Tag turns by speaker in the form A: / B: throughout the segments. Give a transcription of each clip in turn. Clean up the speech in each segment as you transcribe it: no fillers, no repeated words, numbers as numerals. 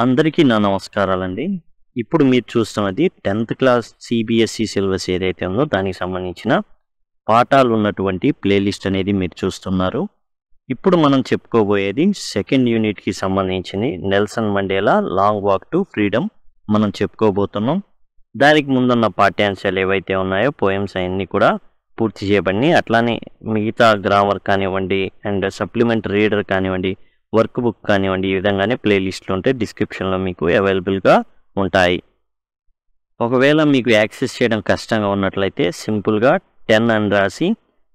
A: అందరికీ నా నమస్కారాలండి. ఇప్పుడు మీరు చూస్తున్నది 10th క్లాస్ CBSE సిలబస్ ఏదైతే ఉందో దానికి సంబంధించిన పాఠాలు ఉన్నటువంటి ప్లేలిస్ట్ అనేది మీరు చూస్తున్నారు. ఇప్పుడు మనం చెప్పుకోబోయేది సెకండ్ యూనిట్‌కి సంబంధించింది Nelson Mandela long walk to freedom మనం చెప్పుకోబోతున్నాం. దానికి ముందున్న పాఠ్యాంశాలు ఏవైతే ఉన్నాయో పోయమ్స్ అన్నీ కూడా పూర్తి చేయబడినాయి. అట్లానే మిగతా గ్రామర్ కానివ్వండి అండ్ సప్లిమెంట్ రీడర్ కానివ్వండి, వర్క్ బుక్ కానివ్వండి, ఈ విధంగానే ప్లేలిస్ట్లు ఉంటాయి. డిస్క్రిప్షన్లో మీకు అవైలబుల్గా ఉంటాయి. ఒకవేళ మీకు యాక్సెస్ చేయడం కష్టంగా ఉన్నట్లయితే సింపుల్గా 10 అని రాసి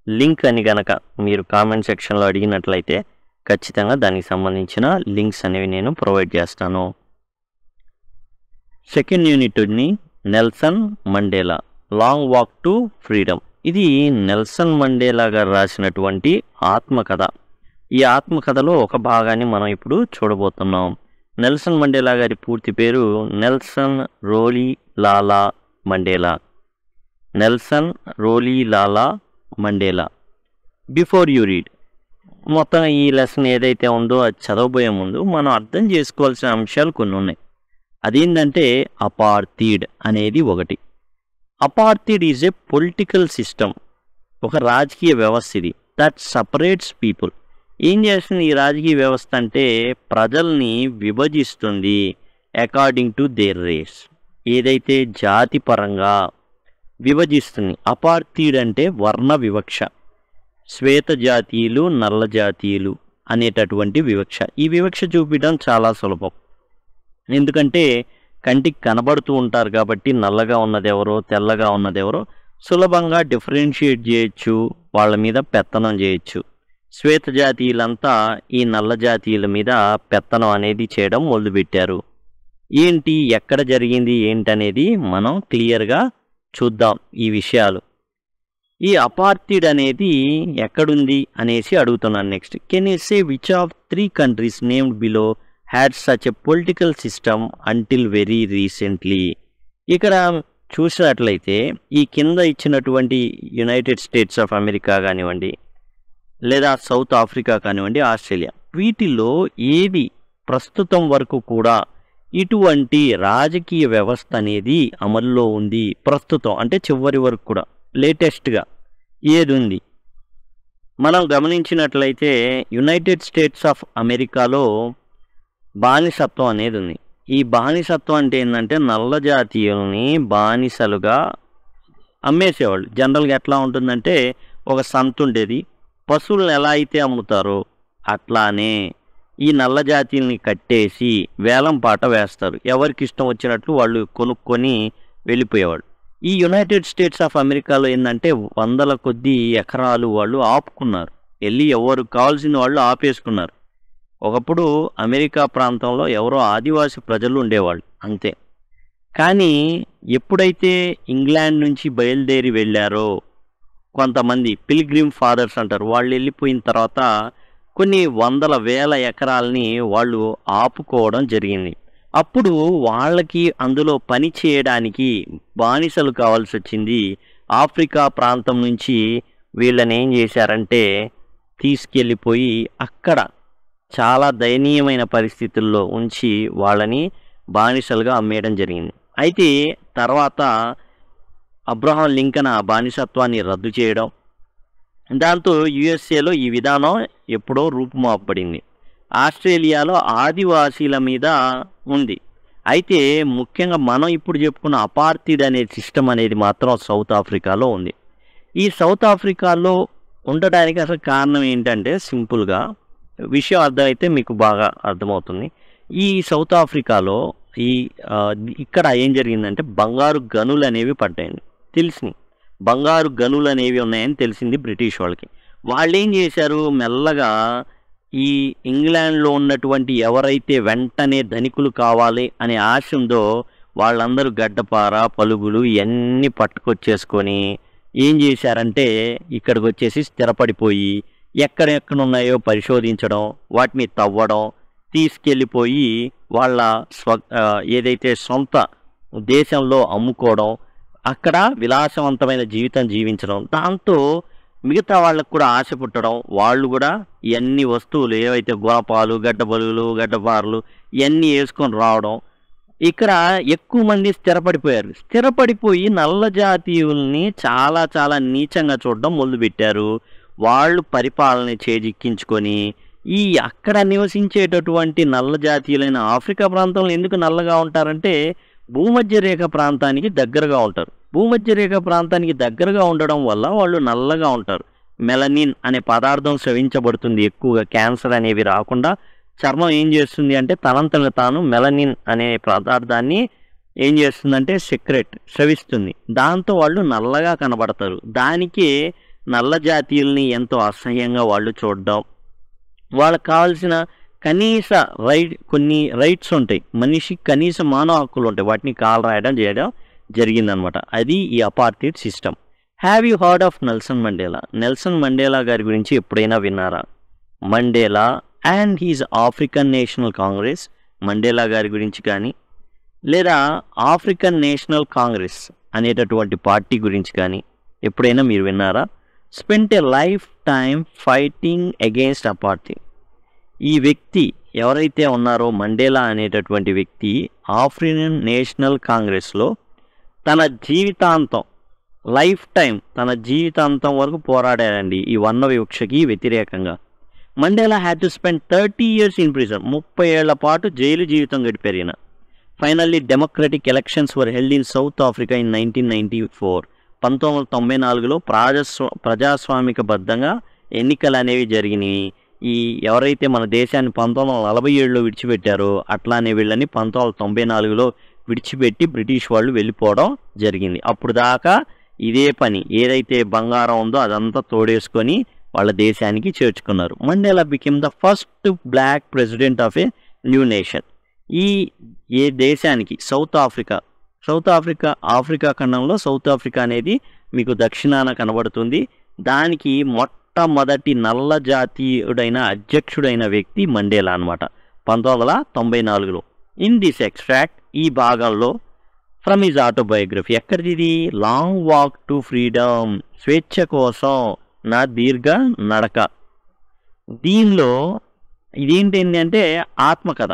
A: లింక్ అని గనక మీరు కామెంట్ సెక్షన్లో అడిగినట్లయితే ఖచ్చితంగా దానికి సంబంధించిన లింక్స్ అనేవి నేను ప్రొవైడ్ చేస్తాను. సెకండ్ యూనిట్ని Nelson Mandela long walk to freedom. ఇది నెల్సన్ మండేలా గారు రాసినటువంటి ఆత్మకథ. ఈ ఆత్మకథలో ఒక భాగాన్ని మనం ఇప్పుడు చూడబోతున్నాం. నెల్సన్ మండేలా గారి పూర్తి పేరు Nelson Rolihlahla Mandela. Nelson Rolihlahla Mandela. Before you read, మొత్తం ఈ లెసన్ ఏదైతే ఉందో అది చదవబోయే ముందు మనం అర్థం చేసుకోవాల్సిన అంశాలు కొన్ని ఉన్నాయి. అదేంటంటే అపార్థీడ్ అనేది ఒకటి. అపార్థీడ్ ఈజ్ ఏ పొలిటికల్ సిస్టమ్, ఒక రాజకీయ వ్యవస్థ ఇది. That separates people. ఏం చేస్తుంది ఈ రాజకీయ వ్యవస్థ అంటే ప్రజల్ని విభజిస్తుంది అకార్డింగ్ టు దేర్ రేస్. ఏదైతే జాతి పరంగా విభజిస్తుంది. అపార్థీడ్ అంటే వర్ణ వివక్ష, శ్వేత జాతీయులు నల్ల జాతీయులు అనేటటువంటి వివక్ష. ఈ వివక్ష చూపించడం చాలా సులభం, ఎందుకంటే కంటికి కనబడుతూ ఉంటారు కాబట్టి నల్లగా ఉన్నదెవరో తెల్లగా ఉన్నదెవరో సులభంగా డిఫరెన్షియేట్ చేయొచ్చు, వాళ్ళ మీద పెత్తనం చేయొచ్చు. శ్వేత జాతీయులంతా ఈ నల్ల జాతీయుల మీద పెత్తనం అనేది చేయడం మొదలుపెట్టారు. ఏంటి, ఎక్కడ జరిగింది ఏంటనేది మనం క్లియర్గా చూద్దాం ఈ విషయాలు. ఈ అపార్థీడ్ అనేది ఎక్కడుంది అనేసి అడుగుతున్నాను. Next, can you say which of 3 countries named below had such a political system until very recently. ఇక్కడ చూసినట్లయితే ఈ కింద ఇచ్చినటువంటి యునైటెడ్ స్టేట్స్ ఆఫ్ అమెరికా కానివ్వండి, లేదా సౌత్ ఆఫ్రికా కానివ్వండి, ఆస్ట్రేలియా, వీటిలో ఏది ప్రస్తుతం వరకు కూడా ఇటువంటి రాజకీయ వ్యవస్థ అనేది అమల్లో ఉంది? ప్రస్తుతం అంటే చివరి వరకు కూడా లేటెస్ట్గా ఏది ఉంది? మనం గమనించినట్లయితే యునైటెడ్ స్టేట్స్ ఆఫ్ అమెరికాలో బానిసత్వం అనేది ఉంది. ఈ బానిసత్వం అంటే ఏంటంటే నల్ల జాతీయుల్ని బానిసలుగా అమ్మేసేవాళ్ళు. జనరల్గా ఎట్లా ఉంటుందంటే ఒక సంత ఉండేది, పశువులను ఎలా అయితే అమ్ముతారో అట్లానే ఈ నల్ల జాతీయుల్ని కట్టేసి వేలం పాట వేస్తారు. ఎవరికి ఇష్టం వచ్చినట్లు వాళ్ళు కొనుక్కొని వెళ్ళిపోయేవాళ్ళు. ఈ యునైటెడ్ స్టేట్స్ ఆఫ్ అమెరికాలో ఏంటంటే వందల కొద్ది ఎకరాలు వాళ్ళు ఆపుకున్నారు, వెళ్ళి ఎవరు కావాల్సిన వాళ్ళు ఆపేసుకున్నారు. ఒకప్పుడు అమెరికా ప్రాంతంలో ఎవరో ఆదివాసి ప్రజలు ఉండేవాళ్ళు అంతే. కానీ ఎప్పుడైతే ఇంగ్లాండ్ నుంచి బయలుదేరి వెళ్ళారో కొంతమంది పిల్గ్రిమ్ ఫాదర్స్ అంటారు, వాళ్ళు వెళ్ళిపోయిన తర్వాత కొన్ని వందల వేల ఎకరాలని వాళ్ళు ఆపుకోవడం జరిగింది. అప్పుడు వాళ్ళకి అందులో పని చేయడానికి బానిసలు కావాల్సి వచ్చింది. ఆఫ్రికా ప్రాంతం నుంచి వీళ్ళని ఏం చేశారంటే తీసుకెళ్ళిపోయి అక్కడ చాలా దయనీయమైన పరిస్థితుల్లో ఉంచి వాళ్ళని బానిసలుగా అమ్మేయడం జరిగింది. అయితే తర్వాత అబ్రహాం లింకన్ ఆ బానిసత్వాన్ని రద్దు చేయడం, దాంతో యుఎస్ఏలో ఈ విధానం ఎప్పుడో రూపుమాపబడింది. ఆస్ట్రేలియాలో ఆదివాసీల మీద ఉంది. అయితే ముఖ్యంగా మనం ఇప్పుడు చెప్పుకున్న అపార్థీడ్ అనే సిస్టమ్ అనేది మాత్రం సౌత్ ఆఫ్రికాలో ఉంది. ఈ సౌత్ ఆఫ్రికాలో ఉండడానికి అసలు కారణం ఏంటంటే సింపుల్గా విషయం అర్థమైతే మీకు బాగా అర్థమవుతుంది. ఈ సౌత్ ఆఫ్రికాలో ఇక్కడ ఏం జరిగిందంటే బంగారు గనులు అనేవి పడ్డాయండి. తెలిసింది బంగారు గనులు అనేవి ఉన్నాయని తెలిసింది బ్రిటిష్ వాళ్ళకి. వాళ్ళు ఏం చేశారు, మెల్లగా ఈ ఇంగ్లాండ్లో ఉన్నటువంటి ఎవరైతే వెంటనే ధనికులు కావాలి అనే ఆశ ఉందో వాళ్ళందరూ గడ్డపార పలుగులు ఇవన్నీ పట్టుకొచ్చేసుకొని ఏం చేశారంటే ఇక్కడికి వచ్చేసి స్థిరపడిపోయి ఎక్కడెక్కడ ఉన్నాయో పరిశోధించడం, వాటిని తవ్వడం, తీసుకెళ్ళిపోయి వాళ్ళ ఏదైతే సొంత దేశంలో అమ్ముకోవడం, అక్కడ విలాసవంతమైన జీవితం జీవించడం. దాంతో మిగతా వాళ్ళకు కూడా ఆశ పుట్టడం, వాళ్ళు కూడా ఇవన్నీ వస్తువులు ఏవైతే గోపాలు, గడ్డబలులు, గడ్డపారలు ఇవన్నీ వేసుకొని రావడం. ఇక్కడ ఎక్కువ మంది స్థిరపడిపోయారు. స్థిరపడిపోయి నల్ల జాతీయుల్ని చాలా చాలా నీచంగా చూడడం మొదలుపెట్టారు. వాళ్ళు పరిపాలన చేజిక్కించుకొని ఈ అక్కడ నివసించేటటువంటి నల్ల జాతీయులైన ఆఫ్రికా ప్రాంతంలో ఎందుకు నల్లగా ఉంటారంటే భూమధ్య రేఖ ప్రాంతానికి దగ్గరగా ఉంటారు. భూమధ్య రేఖ ప్రాంతానికి దగ్గరగా ఉండడం వల్ల వాళ్ళు నల్లగా ఉంటారు. మెలనిన్ అనే పదార్థం స్రవించబడుతుంది ఎక్కువగా. క్యాన్సర్ అనేవి రాకుండా చర్మం ఏం చేస్తుంది అంటే తనంతట తాను మెలనిన్ అనే పదార్థాన్ని ఏం చేస్తుందంటే స్రవిస్తుంది. దాంతో వాళ్ళు నల్లగా కనబడతారు. దానికే నల్ల జాతీయుల్ని ఎంతో అసహ్యంగా వాళ్ళు చూడడం, వాళ్ళకి కావాల్సిన కనీస కొన్ని రైట్స్ ఉంటాయి, మనిషికి కనీస మానవ హక్కులు ఉంటాయి, వాటిని కాలు రాయడం చేయడం జరిగిందనమాట. అది ఈ apartheid system. Have you heard of Nelson Mandela? Nelson Mandela గారి గురించి ఎప్పుడైనా విన్నారా? Mandela and his African National Congress, Mandela గారి గురించి కానీ లేదా ఆఫ్రికన్ నేషనల్ కాంగ్రెస్ అనేటటువంటి పార్టీ గురించి కానీ ఎప్పుడైనా మీరు విన్నారా? స్పెంట్ ఏ లైఫ్ టైమ్ ఫైటింగ్ అగెయిన్స్ట్ అపార్టైడ్. ఈ వ్యక్తి ఎవరైతే ఉన్నారో మండేలా అనేటటువంటి వ్యక్తి ఆఫ్రికన్ నేషనల్ కాంగ్రెస్లో తన జీవితాంతం తన జీవితాంతం వరకు పోరాడారండి ఈ వర్ణ వివక్షకి వ్యతిరేకంగా. Mandela had to spend 30 years in prison. 30 ఏళ్ల పాటు జైలు జీవితం గడిపారు. Finally democratic elections were held in South Africa in 1994. 1994లో ప్రజాస్వామికబద్ధంగా ఎన్నికలు అనేవి జరిగినాయి. ఈ ఎవరైతే మన దేశాన్ని 1947లో విడిచిపెట్టారో అట్లానే వీళ్ళని 1994లో విడిచిపెట్టి బ్రిటిష్ వాళ్ళు వెళ్ళిపోవడం జరిగింది. అప్పుడు దాకా ఇదే పని, ఏదైతే బంగారం ఉందో అదంతా తోడేసుకొని వాళ్ళ దేశానికి చేర్చుకున్నారు. Mandela became the first black president of a new nation. ఏ దేశానికి ఆఫ్రికా ఖండంలో సౌత్ ఆఫ్రికా అనేది మీకు దక్షిణాన కనబడుతుంది. దానికి మొట్టమొదటి నల్ల జాతీయుడైన అధ్యక్షుడైన వ్యక్తి మండేలా అనమాట 1994లో. ఇన్ దిస్ ఎక్స్ట్రాక్ట్, ఈ భాగాల్లో ఫ్రమ్ హిజ్ ఆటోబయోగ్రఫీ, ఎక్కడిది? లాంగ్ వాక్ టు ఫ్రీడమ్, స్వేచ్ఛ కోసం నా దీర్ఘ నడక. దీనిలో ఇదేంటి అంటే ఆత్మకథ.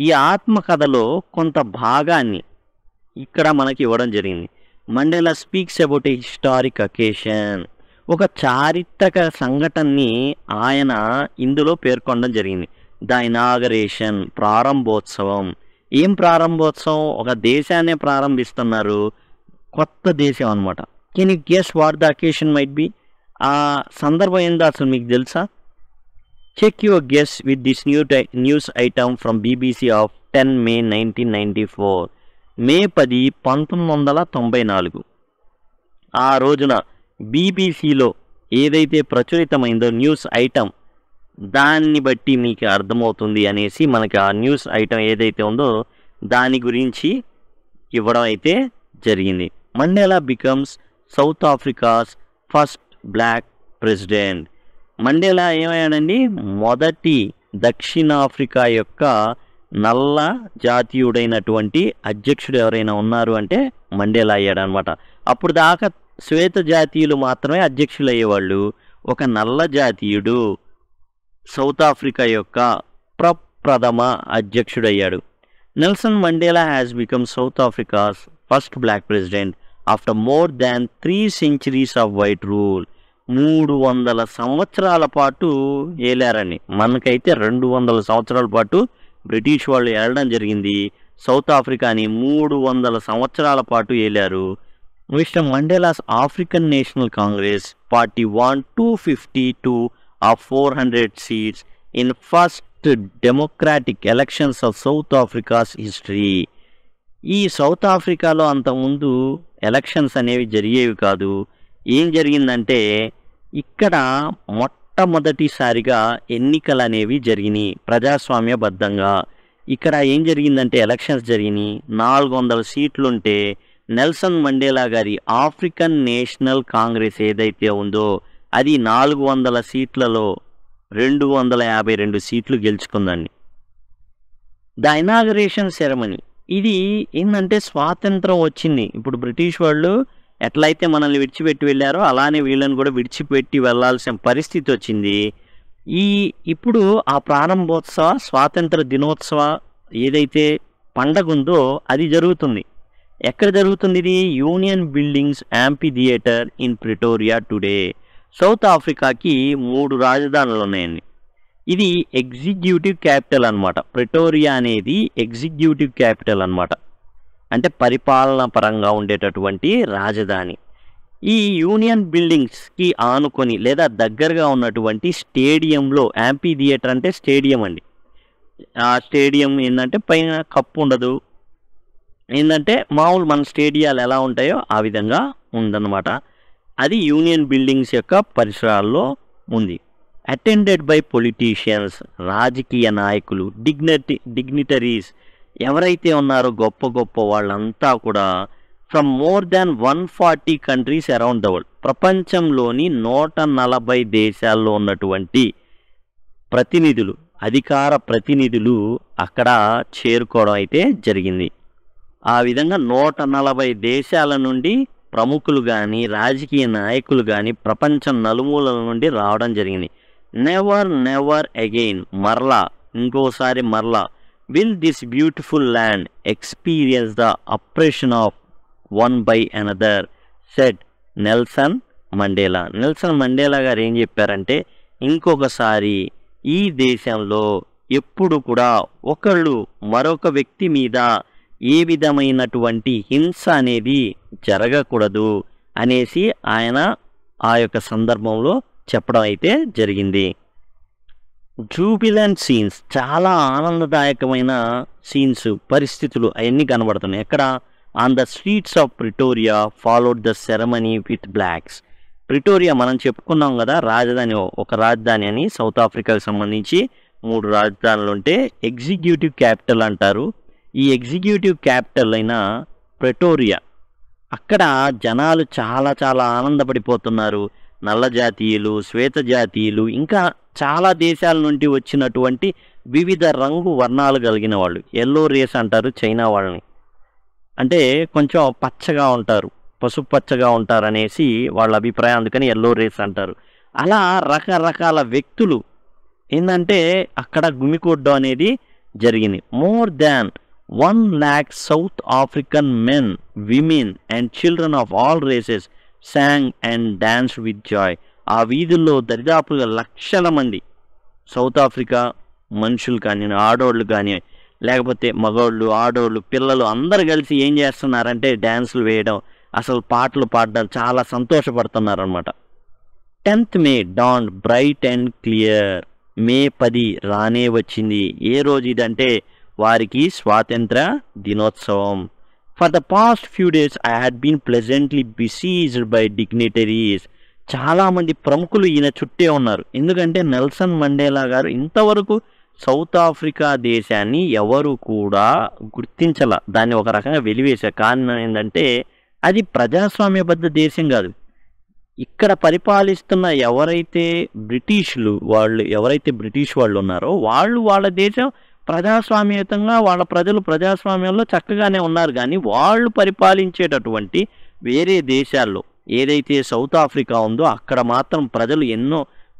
A: ఈ ఆత్మకథలో కొంత భాగాన్ని ఇక్కడ మనకి ఇవ్వడం జరిగింది. Mandela speaks about a historic occasion, ఒక చారిత్రక సంఘటనని ఆయన ఇందులో పేర్కొనడం జరిగింది. ద ఇనాగరేషన్, ప్రారంభోత్సవం. ఏం ప్రారంభోత్సవం? ఒక దేశాన్ని ప్రారంభిస్తున్నారు, కొత్త దేశం అనమాట. Can you guess what the occasion might be? ఆ సందర్భం ఏందో అసలు మీకు తెలుసా? Check your guess with this news item from BBC of 10 May 1994. May 10, 1994. ఆ రోజున బీబీసీలో ఏదైతే ప్రచురితమైందో న్యూస్ ఐటమ్, దాన్ని బట్టి మీకు అర్థమవుతుంది అనేసి మనకి ఆ న్యూస్ ఐటమ్ ఏదైతే ఉందో దాని గురించి ఇవ్వడం అయితే జరిగింది. Mandela becomes South Africa's first black president. Mandela ఏమయ్యాడండి? మొదటి దక్షిణాఫ్రికా యొక్క నల్ల జాతీయుడైనటువంటి అధ్యక్షుడు ఎవరైనా ఉన్నారు అంటే మండేలా అయ్యాడనమాట. అప్పుడు దాకా శ్వేత జాతీయులు మాత్రమే అధ్యక్షులు అయ్యేవాళ్ళు. ఒక నల్ల జాతీయుడు సౌత్ ఆఫ్రికా యొక్క ప్రప్రథమ అధ్యక్షుడయ్యాడు. Nelson Mandela has become South Africa's first black president after more than 3 centuries of white rule. 300 సంవత్సరాల పాటు ఏలారని. మనకైతే 200 సంవత్సరాల పాటు బ్రిటిష్ వాళ్ళు ఏలడం జరిగింది. సౌత్ ఆఫ్రికాని 300 సంవత్సరాల పాటు ఏలారు. Mister Mandela's African National Congress party won 252 of 400 seats in first democratic elections of South Africa's history. ఈ సౌత్ ఆఫ్రికాలో అంతకుముందు ఎలక్షన్స్ అనేవి జరిగేవి కాదు. ఏం జరిగిందంటే ఇక్కడ మొట్టమొదటిసారిగా ఎన్నికలు అనేవి జరిగినాయి ప్రజాస్వామ్యబద్ధంగా. ఇక్కడ ఏం జరిగిందంటే ఎలక్షన్స్ జరిగినాయి. 400 సీట్లుంటే నెల్సన్ మండేలా గారి ఆఫ్రికన్ నేషనల్ కాంగ్రెస్ ఏదైతే ఉందో అది 400 సీట్లలో 252 సీట్లు గెలుచుకుందండి. ద ఇనాగరేషన్ సెరమనీ, ఇది ఏంటంటే స్వాతంత్రం వచ్చింది. ఇప్పుడు బ్రిటిష్ వాళ్ళు ఎట్లయితే మనల్ని విడిచిపెట్టి వెళ్ళారో అలానే వీళ్ళని కూడా విడిచిపెట్టి వెళ్ళాల్సిన పరిస్థితి వచ్చింది. ఇప్పుడు ఆ ప్రారంభోత్సవ స్వాతంత్ర దినోత్సవ ఏదైతే పండగ ఉందో అది జరుగుతుంది. ఎక్కడ జరుగుతుంది ఇది? Union buildings amphitheatre in Pretoria today. South ఆఫ్రికాకి 3 రాజధానులు ఉన్నాయండి. ఇది ఎగ్జిక్యూటివ్ క్యాపిటల్ అనమాట. ప్రిటోరియా అనేది ఎగ్జిక్యూటివ్ క్యాపిటల్ అనమాట, అంటే పరిపాలన పరంగా ఉండేటటువంటి రాజధాని. ఈ యూనియన్ బిల్డింగ్స్కి ఆనుకొని లేదా దగ్గరగా ఉన్నటువంటి స్టేడియంలో, యాంపీ థియేటర్ అంటే స్టేడియం అండి. ఆ స్టేడియం ఏంటంటే పైన కప్పు ఉండదు, ఏంటంటే మామూలు మన స్టేడియాలు ఎలా ఉంటాయో ఆ విధంగా ఉందన్నమాట. అది యూనియన్ బిల్డింగ్స్ యొక్క పరిసరాల్లో ఉంది. అటెండెడ్ బై పొలిటీషియన్స్, రాజకీయ నాయకులు, డిగ్నిటరీస్ ఎవరైతే ఉన్నారో గొప్ప గొప్ప వాళ్ళంతా కూడా from more than 140 countries around the world. ప్రపంచంలోని 140 దేశాల్లో ఉన్నటువంటి ప్రతినిధులు, అధికార ప్రతినిధులు అక్కడ చేరుకోవడం అయితే జరిగింది. ఆ విధంగా 140 దేశాల నుండి ప్రముఖులు కానీ రాజకీయ నాయకులు కానీ ప్రపంచం నలుమూలల నుండి రావడం జరిగింది. నెవర్ అగైన్, ఇంకోసారి will this beautiful land experience the oppression of one by another said Nelson Mandela. Nelson Mandela గారు ఏం చెప్పారంటే, ఇంకొకసారి ఈ దేశంలో ఎప్పుడు కూడా ఒకళ్ళు మరొక వ్యక్తి మీద ఏ విధమైనటువంటి హింస అనేది జరగకూడదు అనేసి ఆయన ఆ యొక్క సందర్భంలో చెప్పడం అయితే జరిగింది. జూబిలెంట్ సీన్స్, చాలా ఆనందదాయకమైన సీన్స్, పరిస్థితులు అవన్నీ కనబడుతున్నాయి. ఎక్కడ? On the streets of Pretoria followed the ceremony with blocks. Pretoria మనం చెప్పుకున్నాం కదా, రాజధాని, ఒక రాజధాని అని. సౌత్ ఆఫ్రికాకు సంబంధించి 3 రాజధానులు ఉంటే ఎగ్జిక్యూటివ్ క్యాపిటల్ అంటారు. ఈ ఎగ్జిక్యూటివ్ క్యాపిటల్ అయిన ప్రిటోరియా, అక్కడ జనాలు చాలా చాలా ఆనందపడిపోతున్నారు. నల్ల జాతీయులు, శ్వేత జాతీయులు, ఇంకా చాలా దేశాల నుండి వచ్చినటువంటి వివిధ రంగు వర్ణాలు కలిగిన వాళ్ళు. ఎల్లో రేస్ అంటారు చైనా వాళ్ళని, అంటే కొంచెం పచ్చగా ఉంటారు, పసుపు పచ్చగా ఉంటారు అనేసి వాళ్ళ అభిప్రాయం, అందుకని ఎల్లో రేస్ అంటారు. అలా రకరకాల వ్యక్తులు ఏంటంటే అక్కడ గుమికూడడం అనేది జరిగింది. More than 1 lakh South African men, women and children of all races sang and danced with joy. ఆ వీధుల్లో దరిదాపుగా లక్షల మంది సౌత్ ఆఫ్రికా మనుషులు కానీ, ఆడోళ్ళు కానీ, లేకపోతే మగవాళ్ళు, ఆడోళ్ళు, పిల్లలు అందరు కలిసి ఏం చేస్తున్నారంటే డ్యాన్సులు వేయడం, అసలు పాటలు పాడడం, చాలా సంతోషపడుతున్నారనమాట. 10th May dawned bright and clear. మే 10 రానే వచ్చింది. ఏ రోజు ఇదంటే వారికి స్వాతంత్ర దినోత్సవం. For the past few days I had been pleasantly besieged by dignitaries. చాలామంది ప్రముఖులు ఈయన చుట్టే ఉన్నారు. ఎందుకంటే నెల్సన్ మండేలా గారు ఇంతవరకు సౌత్ ఆఫ్రికా దేశాన్ని ఎవరు కూడా గుర్తించాల, దాన్ని ఒక రకంగా వెలివేశారు. కారణం ఏంటంటే అది ప్రజాస్వామ్యబద్ధ దేశం కాదు. ఇక్కడ పరిపాలిస్తున్న ఎవరైతే బ్రిటిష్ వాళ్ళు ఉన్నారో వాళ్ళ దేశం ప్రజాస్వామ్యతంగా, వాళ్ళ ప్రజలు ప్రజాస్వామ్యంలో చక్కగానే ఉన్నారు. కానీ వాళ్ళు పరిపాలించేటటువంటి వేరే దేశాల్లో ఏదైతే సౌత్ ఆఫ్రికా ఉందో అక్కడ మాత్రం ప్రజలు ఎన్నో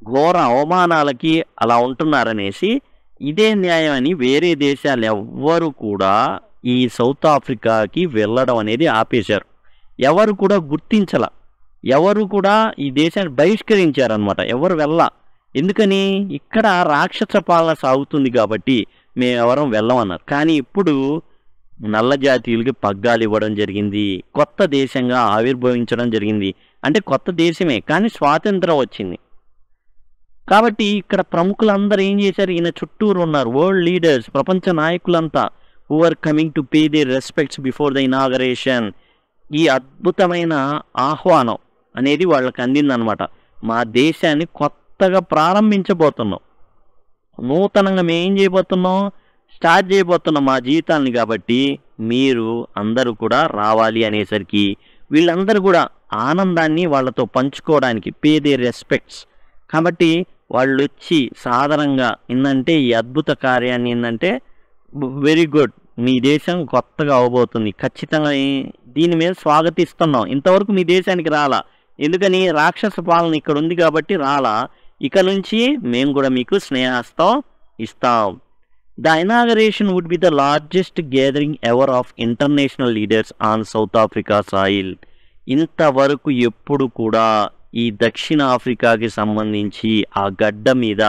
A: ఘోర అవమానాలకి అలా ఉంటున్నారనేసి, ఇదే న్యాయం అని వేరే దేశాలు ఎవ్వరు కూడా ఈ సౌత్ ఆఫ్రికాకి వెళ్ళడం అనేది ఆపేశారు. ఎవరు కూడా గుర్తించాల, ఎవరు కూడా ఈ దేశాన్ని బహిష్కరించారనమాట. ఎవరు ఎందుకని? ఇక్కడ రాక్షస పాలన సాగుతుంది కాబట్టి మేమెవరం వెళ్ళమన్నారు. కానీ ఇప్పుడు నల్ల జాతీయులకి పగ్గాలు ఇవ్వడం జరిగింది, కొత్త దేశంగా ఆవిర్భవించడం జరిగింది. అంటే కొత్త దేశమే కానీ స్వాతంత్రం వచ్చింది కాబట్టి ఇక్కడ ప్రముఖులందరూ ఏం చేశారు, ఈయన చుట్టూరు ఉన్నారు వరల్డ్ లీడర్స్, ప్రపంచ నాయకులంతా, who are coming to pay their respects before the inauguration. ఈ అద్భుతమైన ఆహ్వానం అనేది వాళ్ళకి అందిందనమాట. మా దేశాన్ని కొత్తగా ప్రారంభించబోతున్నాం, నూతనంగా మేము ఏం చేయబోతున్నాం, స్టార్ట్ చేయబోతున్నాం మా జీవితాన్ని, కాబట్టి మీరు అందరూ కూడా రావాలి అనేసరికి వీళ్ళందరూ కూడా ఆనందాన్ని వాళ్ళతో పంచుకోవడానికి పే దే రెస్పెక్ట్స్. కాబట్టి వాళ్ళు వచ్చి సాధారణంగా ఏంటంటే ఈ అద్భుత కార్యాన్ని ఏంటంటే వెరీ గుడ్, మీ దేశం కొత్తగా అవబోతుంది, ఖచ్చితంగా దీని మీద స్వాగతిస్తున్నాం, ఇంతవరకు మీ దేశానికి రాలా, ఎందుకని రాక్షస పాలన ఇక్కడ ఉంది కాబట్టి రాలా, ఇక నుంచి మేము కూడా మీకు స్నేహస్తం ఇస్తాం. The inauguration would be the largest gathering ever of international leaders on South Africa soil. ఇంతవరకు ఎప్పుడు కూడా ఈ దక్షిణ ఆఫ్రికాకి సంబంధించి ఆ గడ్డ మీద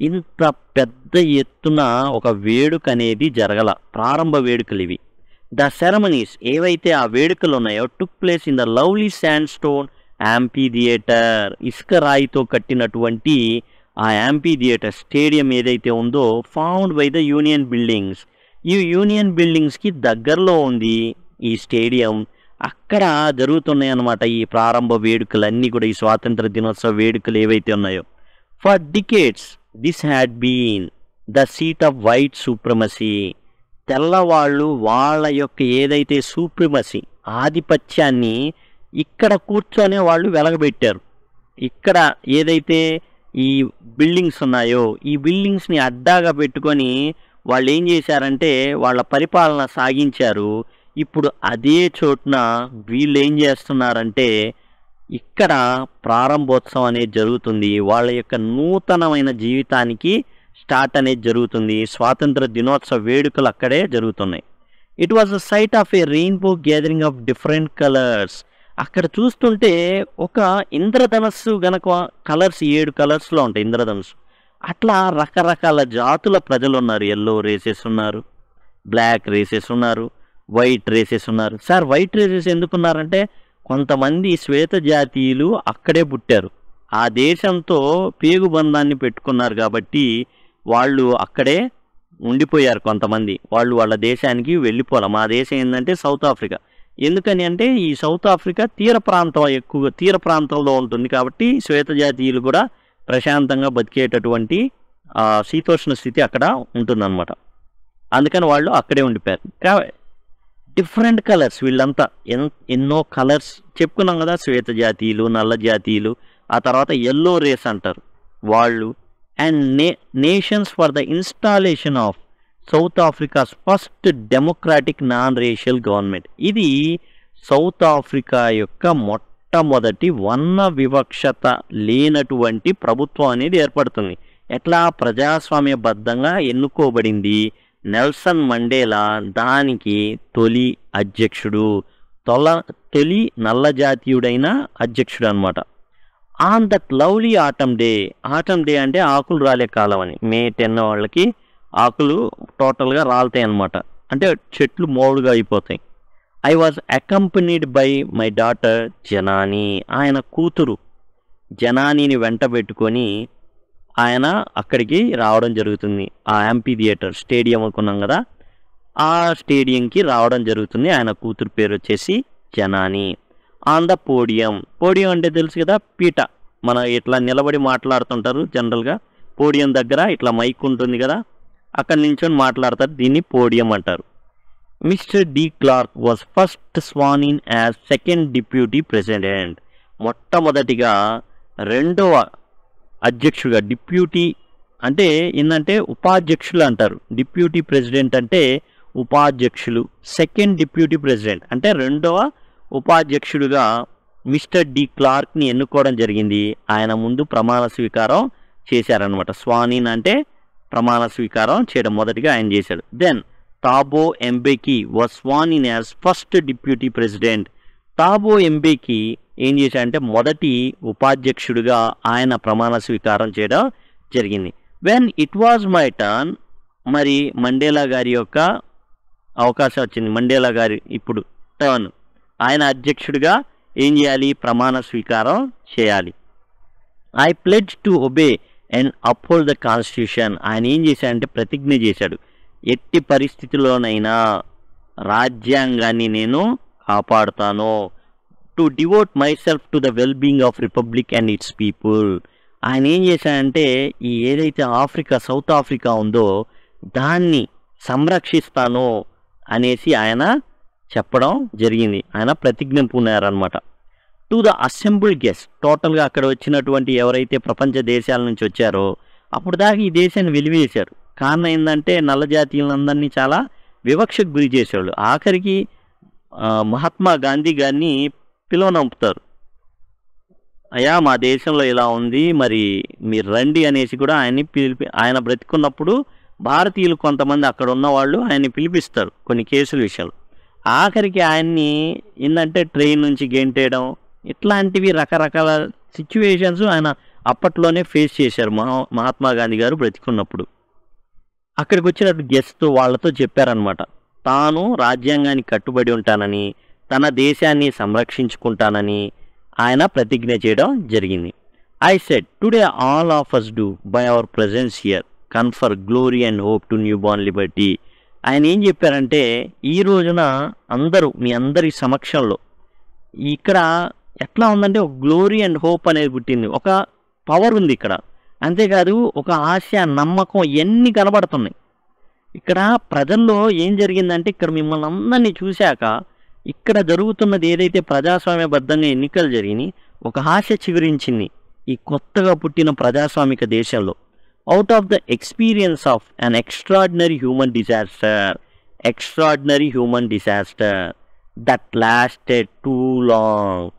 A: ఇంత పెద్ద ఎత్తున ఒక వేడుక అనేది జరగల. ప్రారంభ వేడుకలు ఇవి. ద సెరమనీస్ ఏవైతే ఆ వేడుకలు ఉన్నాయో took place in the lovely sandstone amphitheatre. ఇసుక రాయితో కట్టినటువంటి ఆ యాంపీ థియేటర్ స్టేడియం ఏదైతే ఉందో found by the union buildings. ఈ యూనియన్ బిల్డింగ్స్కి దగ్గరలో ఉంది ఈ స్టేడియం. అక్కడ జరుగుతున్నాయి అన్నమాట ఈ ప్రారంభ వేడుకలన్నీ కూడా, ఈ స్వాతంత్ర దినోత్సవ వేడుకలు ఏవైతే ఉన్నాయో. For decades this had been the seat of white supremacy. తెల్లవాళ్ళు వాళ్ళ యొక్క ఏదైతే సూప్రమసీ ఆధిపత్యాన్ని ఇక్కడ కూర్చొనే వాళ్ళు వెలగబెట్టారు. ఇక్కడ ఏదైతే ఈ బిల్డింగ్స్ ఉన్నాయో ఈ బిల్డింగ్స్ని అడ్డాగా పెట్టుకొని వాళ్ళు ఏం చేశారంటే వాళ్ళ పరిపాలన సాగించారు. ఇప్పుడు అదే చోటున వీళ్ళు ఏం చేస్తున్నారంటే ఇక్కడ ప్రారంభోత్సవం అనేది జరుగుతుంది. వాళ్ళ యొక్క నూతనమైన జీవితానికి స్టార్ట్ అనేది జరుగుతుంది. స్వాతంత్ర దినోత్సవ వేడుకలు అక్కడే జరుగుతున్నాయి. It was a sight of a rainbow gathering of different colours. అక్కడ చూస్తుంటే ఒక ఇంద్రధనస్సు గనక కలర్స్ 7 కలర్స్లో ఉంటాయి ఇంద్రధనుస్సు. అట్లా రకరకాల జాతుల ప్రజలు ఉన్నారు. ఎల్లో రేసెస్ ఉన్నారు, బ్లాక్ రేసెస్ ఉన్నారు, వైట్ రేసెస్ ఉన్నారు. సార్ వైట్ రేసెస్ ఎందుకున్నారంటే కొంతమంది శ్వేత జాతీయులు అక్కడే పుట్టారు, ఆ దేశంతో పేగుబంధాన్ని పెట్టుకున్నారు కాబట్టి వాళ్ళు అక్కడే ఉండిపోయారు. కొంతమంది వాళ్ళు వాళ్ళ దేశానికి వెళ్ళిపోవాలి. మా దేశం ఏంటంటే సౌత్ ఆఫ్రికా. ఎందుకని అంటే ఈ సౌత్ ఆఫ్రికా ఎక్కువగా తీర ప్రాంతంలో ఉంటుంది కాబట్టి శ్వేత జాతీయులు కూడా ప్రశాంతంగా బతికేటటువంటి శీతోష్ణ స్థితి అక్కడ ఉంటుందన్నమాట. అందుకని వాళ్ళు అక్కడే ఉండిపోయారు. డిఫరెంట్ కలర్స్ వీళ్ళంతా ఎన్నో కలర్స్ చెప్పుకున్నాం కదా, శ్వేత జాతీయులు, నల్ల జాతీయులు, ఆ తర్వాత ఎల్లో రేస్ అంటారు వాళ్ళు. And nations for the installation of south Africa's first democratic non racial government. ఇది సౌత్ ఆఫ్రికా యొక్క మొట్టమొదటి వర్ణ వివక్షత లేనటువంటి ప్రభుత్వం అనేది ఏర్పడుతుంది. ఎట్లా ప్రజాస్వామ్యబద్ధంగా ఎన్నుకోబడింది నెల్సన్ మండేలా దానికి తొలి అధ్యక్షుడు, తొలి నల్ల జాతీయుడైన అధ్యక్షుడు అనమాట. On that lovely atom day అంటే ఆకులు రాలే కాలం అని, మే 10 వాళ్ళకి ఆకులు టోటల్గా రాలుతాయి అన్నమాట, అంటే చెట్లు మోడుగా అయిపోతాయి. I was accompanied by my daughter Zenani. ఆయన కూతురు జనానీని వెంట పెట్టుకొని ఆయన అక్కడికి రావడం జరుగుతుంది. ఆ యాంపీ థియేటర్ స్టేడియం అనుకున్నాం కదా, ఆ స్టేడియంకి రావడం జరుగుతుంది. ఆయన కూతురు పేరు వచ్చేసి జనాని. ఆన్ ద పోడియం అంటే తెలుసు కదా, పీట. మనం ఇట్లా నిలబడి మాట్లాడుతుంటారు జనరల్గా. పోడియం దగ్గర ఇట్లా మైక్ ఉంటుంది కదా, అక్కడ నించొని మాట్లాడతారు, దీన్ని పోడియం అంటారు. Mister de Klerk was first sworn in as second deputy president. మొట్టమొదటిగా రెండవ అధ్యక్షుడుగా, డిప్యూటీ అంటే ఏంటంటే ఉపాధ్యక్షులు అంటారు, డిప్యూటీ ప్రెసిడెంట్ అంటే ఉపాధ్యక్షులు, సెకండ్ డిప్యూటీ ప్రెసిడెంట్ అంటే రెండవ ఉపాధ్యక్షుడుగా మిస్టర్ డి క్లార్క్ని ఎన్నుకోవడం జరిగింది. ఆయన ముందు ప్రమాణ స్వీకారం చేశారనమాట. స్వానిన్ అంటే ప్రమాణ స్వీకారం చేయడం మొదటిగా ఆయన చేశాడు. Then Thabo Mbeki was sworn in as first deputy president. Thabo Mbeki ఏం చేశాడంటే మొదటి ఉపాధ్యక్షుడిగా ఆయన ప్రమాణ స్వీకారం చేయడం జరిగింది. When it was my turn, మరి మండేలా గారి యొక్క అవకాశం వచ్చింది. మండేలా గారి ఇప్పుడు టర్న్, ఆయన అధ్యక్షుడిగా ఏం చేయాలి, ప్రమాణ స్వీకారం చేయాలి. I pledge to obey and uphold the constitution. ఆయన ఏం చేశాడంటే ప్రతిజ్ఞ చేశాడు, ఎట్టి పరిస్థితుల్లోనైనా రాజ్యాంగాన్ని నేను కాపాడుతాను. To devote myself to the well being of republic and its people. ఆయన ఏం చేశాడంటే ఈ ఏదైతే ఆఫ్రికా సౌత్ ఆఫ్రికా ఉందో దాన్ని సంరక్షిస్తాను అనేసి ఆయన చెప్పడం జరిగింది. ఆయన ప్రతిజ్ఞ పూనారనమాట. టు ద అసెంబ్లీ గెస్ట్, టోటల్గా అక్కడ వచ్చినటువంటి ఎవరైతే ప్రపంచ దేశాల నుంచి వచ్చారో అప్పుడు దాకా ఈ దేశాన్ని వెలివేశారు. కారణం ఏంటంటే నల్ల జాతీయులందరినీ చాలా వివక్షకు గురి చేసేవాళ్ళు. ఆఖరికి మహాత్మా గాంధీ గారిని పిలువనంపుతారు. అయ్యా మా దేశంలో ఇలా ఉంది, మరి మీరు రండి అనేసి కూడా ఆయన బ్రతికున్నప్పుడు భారతీయులు కొంతమంది అక్కడ ఉన్నవాళ్ళు ఆయన్ని పిలిపిస్తారు కొన్ని కేసుల విషయాలు. ఆఖరికి ఆయన్ని ఏంటంటే ట్రైన్ నుంచి గెంటేయడం, ఇట్లాంటివి రకరకాల సిచ్యువేషన్స్ ఆయన అప్పట్లోనే ఫేస్ చేశారు మహాత్మా గాంధీ గారు బ్రతికున్నప్పుడు. అక్కడికి వచ్చినట్టు గెస్ట్ వాళ్ళతో చెప్పారనమాట, తాను రాజ్యాంగానికి కట్టుబడి ఉంటానని, తన దేశాన్ని సంరక్షించుకుంటానని ఆయన ప్రతిజ్ఞ చేయడం జరిగింది. I said today all of us do by our presence here confer glory and hope to new born liberty. ఆయన ఏం చెప్పారంటే, ఈ రోజున అందరూ మీ అందరి సమక్షంలో ఇక్కడ ఎట్లా ఉందంటే ఒక గ్లోరీ అండ్ హోప్ అనేది పుట్టింది, ఒక పవర్ ఉంది ఇక్కడ. అంతేకాదు ఒక ఆశ, నమ్మకం ఇవన్నీ కనబడుతున్నాయి. ఇక్కడ ప్రజల్లో ఏం జరిగిందంటే, ఇక్కడ మిమ్మల్ని అందరినీ చూశాక ఇక్కడ జరుగుతున్నది ఏదైతే ప్రజాస్వామ్యబద్ధంగా ఎన్నికలు జరిగినాయి, ఒక ఆశ చిగురించింది ఈ కొత్తగా పుట్టిన ప్రజాస్వామిక దేశంలో. Out of the experience of an extraordinary human disaster that lasted two long.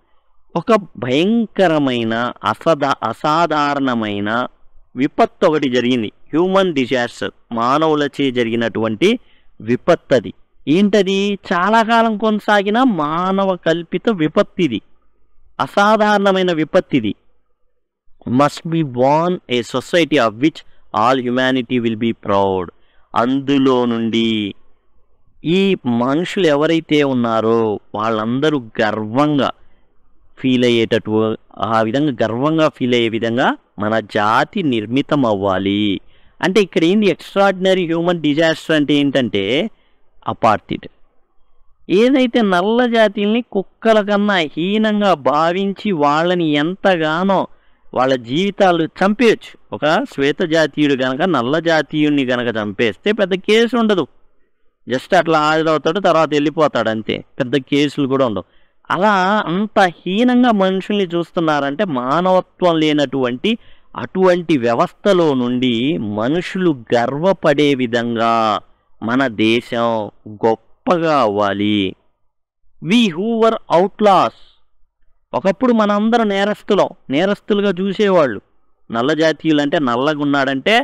A: ఒక భయంకరమైన అసాధారణమైన విపత్తు ఒకటి జరిగింది. హ్యూమన్ డిజాస్టర్, మానవులచే జరిగినటువంటి విపత్తు. అది ఏంటది? చాలా కాలం కొనసాగిన మానవ కల్పిత విపత్తిది, అసాధారణమైన విపత్తిది. Must be born a society of which all humanity will be proud. అందులో నుండి ఈ మనుషులు ఎవరైతే ఉన్నారో వాళ్ళందరూ గర్వంగా ఫీల్ అయ్యేటట్టు, ఆ విధంగా గర్వంగా ఫీల్ అయ్యే విధంగా మన జాతి నిర్మితం అవ్వాలి. అంటే ఇక్కడ ఏంది ఎక్స్ట్రాడినరీ హ్యూమన్ డిజాస్టర్ అంటే ఏంటంటే అపార్థిడ్. ఏదైతే నల్ల జాతిల్ని కుక్కల కన్నా హీనంగా భావించి వాళ్ళని ఎంతగానో వాళ్ళ జీవితాలు చంపేయచ్చు. ఒక శ్వేత జాతీయుడు కనుక నల్ల జాతీయుడిని కనుక చంపేస్తే పెద్ద కేసు ఉండదు, జస్ట్ అట్లా హాజరవుతాడు, తర్వాత వెళ్ళిపోతాడు అంతే, పెద్ద కేసులు కూడా ఉండవు. అలా అంత హీనంగా మనుషుల్ని చూస్తున్నారంటే మానవత్వం లేనటువంటి అటువంటి వ్యవస్థలో నుండి మనుషులు గర్వపడే విధంగా మన దేశం గొప్పగా అవ్వాలి. వి హూ వర్ అవుట్లాస్, ఒకప్పుడు మనందరం నేరస్తులుగా చూసేవాళ్ళు. నల్ల జాతీయులు అంటే నల్లగా ఉన్నాడంటే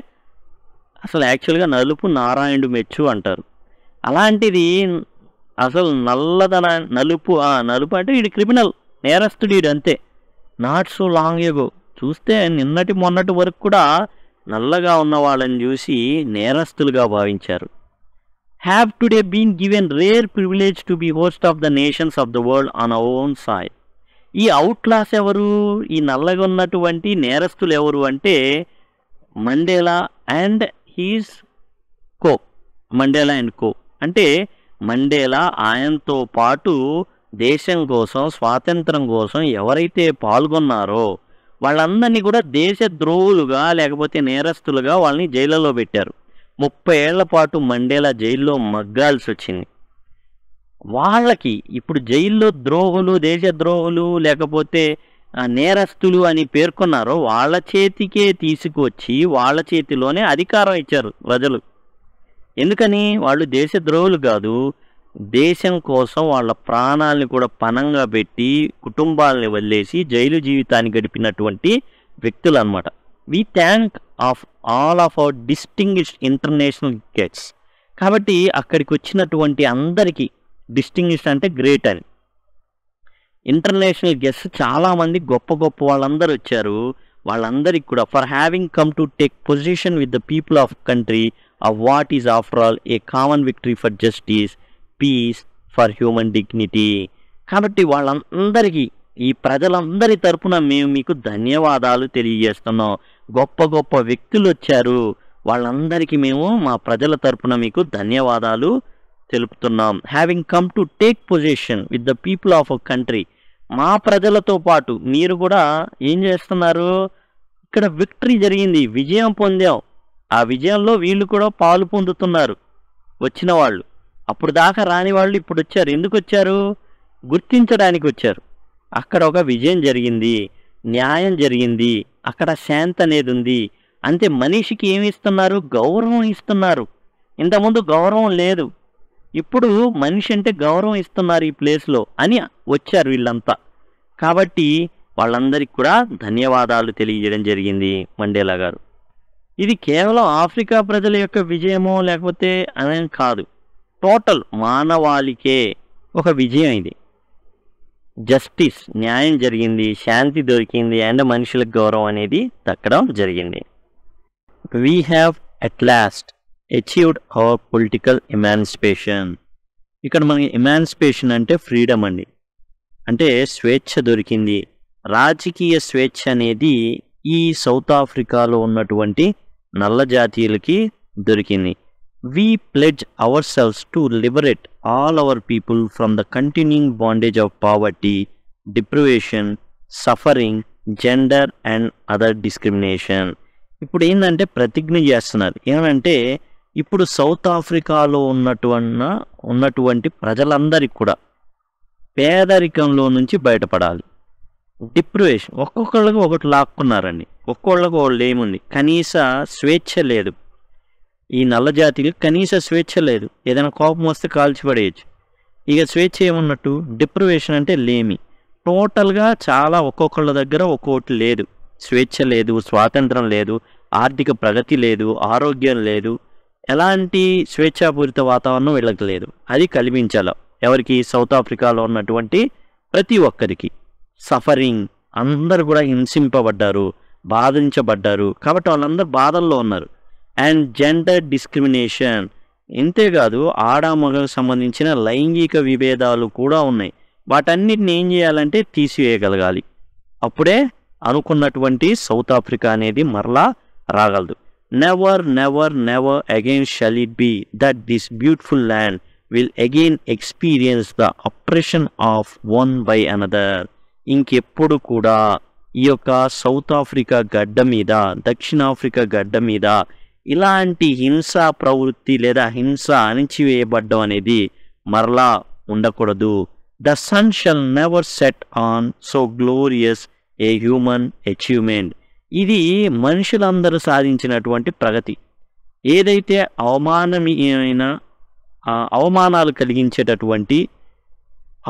A: అసలు యాక్చువల్గా నలుపు నారాయణుడు మెచ్చు అంటారు. అలాంటిది అసలు నలుపు అంటే వీడు క్రిమినల్, నేరస్తుడు వీడు అంతే. నాట్ సో లాంగ్ ఎగో చూస్తే నిన్నటి మొన్నటి వరకు కూడా నల్లగా ఉన్న వాళ్ళని చూసి నేరస్తులుగా భావించారు. Have today been given rare privilege to be host of the nations of the world on our own soil. ఈ అవుట్ క్లాస్ ఎవరు? ఈ నల్లగా ఉన్నటువంటి నేరస్తులు ఎవరు అంటే Mandela and his co. Mandela and co అంటే మండేలా ఆయనతో పాటు దేశం కోసం, స్వాతంత్రం కోసం ఎవరైతే పాల్గొన్నారో వాళ్ళందరినీ కూడా దేశద్రోహులుగా లేకపోతే నేరస్తులుగా వాళ్ళని జైళ్ళలో పెట్టారు. 30 ఏళ్ల పాటు మండేలా జైల్లో మగ్గాల్సి వచ్చింది. వాళ్ళకి ఇప్పుడు జైల్లో ద్రోహులు, దేశద్రోహులు లేకపోతే నేరస్తులు అని పేర్కొన్నారో వాళ్ళ చేతికే తీసుకొచ్చి వాళ్ళ చేతిలోనే అధికారం ఇచ్చారు ప్రజలు. ఎందుకని? వాళ్ళు దేశద్రోహులు కాదు, దేశం కోసం వాళ్ళ ప్రాణాలని కూడా పణంగా పెట్టి కుటుంబాలని వదిలేసి జైలు జీవితాన్ని గడిపినటువంటి వ్యక్తులు అన్నమాట. We thank of all of our distinguished international guests. కాబట్టి అక్కడికి వచ్చినటువంటి అందరికీ డిస్టింగ్విష్డ్ అంటే గ్రేట్ అని, ఇంటర్నేషనల్ గెస్ట్ చాలామంది గొప్ప గొప్ప వాళ్ళందరూ వచ్చారు. వాళ్ళందరికీ కూడా for having come to take position with the people of country of what is after all a common victory for justice, peace, for human dignity. కాబట్టి వాళ్ళందరికీ, ఈ ప్రజలందరి తరపున మేము మీకు ధన్యవాదాలు తెలియజేస్తున్నాం. గొప్ప గొప్ప వ్యక్తులు వచ్చారు, వాళ్ళందరికీ మేము మా ప్రజల తరపున మీకు ధన్యవాదాలు తెలుపుతున్నాం. Having come to take position with the people of a country. మా ప్రజలతో పాటు మీరు కూడా ఏం చేస్తున్నారు? ఇక్కడ విక్టరీ జరిగింది, విజయం పొందాం, ఆ విజయంలో వీళ్ళు కూడా పాలు పొందుతున్నారు. వచ్చిన వాళ్ళు అప్పుడు దాకా రాని వాళ్ళు ఇప్పుడు వచ్చారు. ఎందుకు వచ్చారు? గుర్తించడానికి వచ్చారు. అక్కడ ఒక విజయం జరిగింది, న్యాయం జరిగింది, అక్కడ శాంతి అనేది ఉంది. అంతే. మనిషికి ఏమి ఇస్తున్నారు? గౌరవం ఇస్తున్నారు. ఇంతకుముందు గౌరవం లేదు. ఇప్పుడు మనిషి అంటే గౌరవం ఇస్తున్నారు ఈ ప్లేస్లో అని వచ్చారు వీళ్ళంతా. కాబట్టి వాళ్ళందరికీ కూడా ధన్యవాదాలు తెలియజేయడం జరిగింది మండేలా గారు. ఇది కేవలం ఆఫ్రికా ప్రజల యొక్క విజయమో లేకపోతే అనేం కాదు, టోటల్ మానవాళికే ఒక విజయం ఇది. జస్టిస్, న్యాయం జరిగింది, శాంతి దొరికింది అండ్ మనుషులకు గౌరవం అనేది దక్కడం జరిగింది. We have at last achieved our political emancipation. ఇక్కడ మనకి ఎమాన్సిపేషన్ అంటే ఫ్రీడమ్ అండి, అంటే స్వేచ్ఛ దొరికింది. రాజకీయ స్వేచ్ఛ అనేది ఈ సౌత్ ఆఫ్రికాలో ఉన్నటువంటి నల్ల జాతీయులకి దొరికింది. We pledge ourselves to liberate all our people from the continuing bondage of poverty, deprivation, suffering, gender and other discrimination. ఇప్పుడు ఏంటంటే ప్రతిజ్ఞ చేస్తున్నారు. ఏమంటే ఇప్పుడు సౌత్ ఆఫ్రికాలో ఉన్నటువంటి ప్రజలందరికీ కూడా పేదరికంలో నుంచి బయటపడాలి. డిప్రివేషన్, ఒక్కొక్కళ్ళకి ఒకటి లాక్కున్నారండి, ఒక్కొక్కళ్ళకి ఒకళ్ళు ఏముంది, కనీస స్వేచ్ఛ లేదు. ఈ నల్ల జాతికి కనీస స్వేచ్ఛ లేదు, ఏదైనా కోపం వస్తే కాల్చిపడేయచ్చు. ఇక స్వేచ్ఛ ఏమున్నట్టు, డిప్రివేషన్ అంటే లేమి. టోటల్గా చాలా ఒక్కొక్కళ్ళ దగ్గర ఒక్కొక్కటి లేదు, స్వేచ్ఛ లేదు, స్వాతంత్రం లేదు, ఆర్థిక ప్రగతి లేదు, ఆరోగ్యం లేదు, ఎలాంటి స్వేచ్ఛాపూరిత వాతావరణం వీళ్ళకి లేదు. అది కల్పించాలి ఎవరికి, సౌత్ ఆఫ్రికాలో ఉన్నటువంటి ప్రతి ఒక్కరికి. సఫరింగ్, అందరు కూడా హింసింపబడ్డారు, బాధించబడ్డారు, కాబట్టి వాళ్ళందరూ బాధల్లో ఉన్నారు. అండ్ జెండర్ డిస్క్రిమినేషన్, ఇంతేకాదు ఆడ మగకు సంబంధించిన లైంగిక విభేదాలు కూడా ఉన్నాయి. వాటన్నిటిని ఏం చేయాలంటే తీసివేయగలగాలి. అప్పుడే అనుకున్నటువంటి సౌత్ ఆఫ్రికా అనేది మరలా రాగలదు. Never never never again shall it be that this beautiful land will again experience the oppression of one by another. ఇంకెప్పుడు కూడా ఈ యొక్క సౌత్ ఆఫ్రికా గడ్డ మీద, దక్షిణాఫ్రికా గడ్డ మీద ఇలాంటి హింసా ప్రవృత్తి లేదా హింస అణిచివేయబడ్డం అనేది మరలా ఉండకూడదు. The sun shall never set on so glorious a human achievement. ఇది మనుషులందరూ సాధించినటువంటి ప్రగతి. ఏదైతే అవమానాలు కలిగించేటటువంటి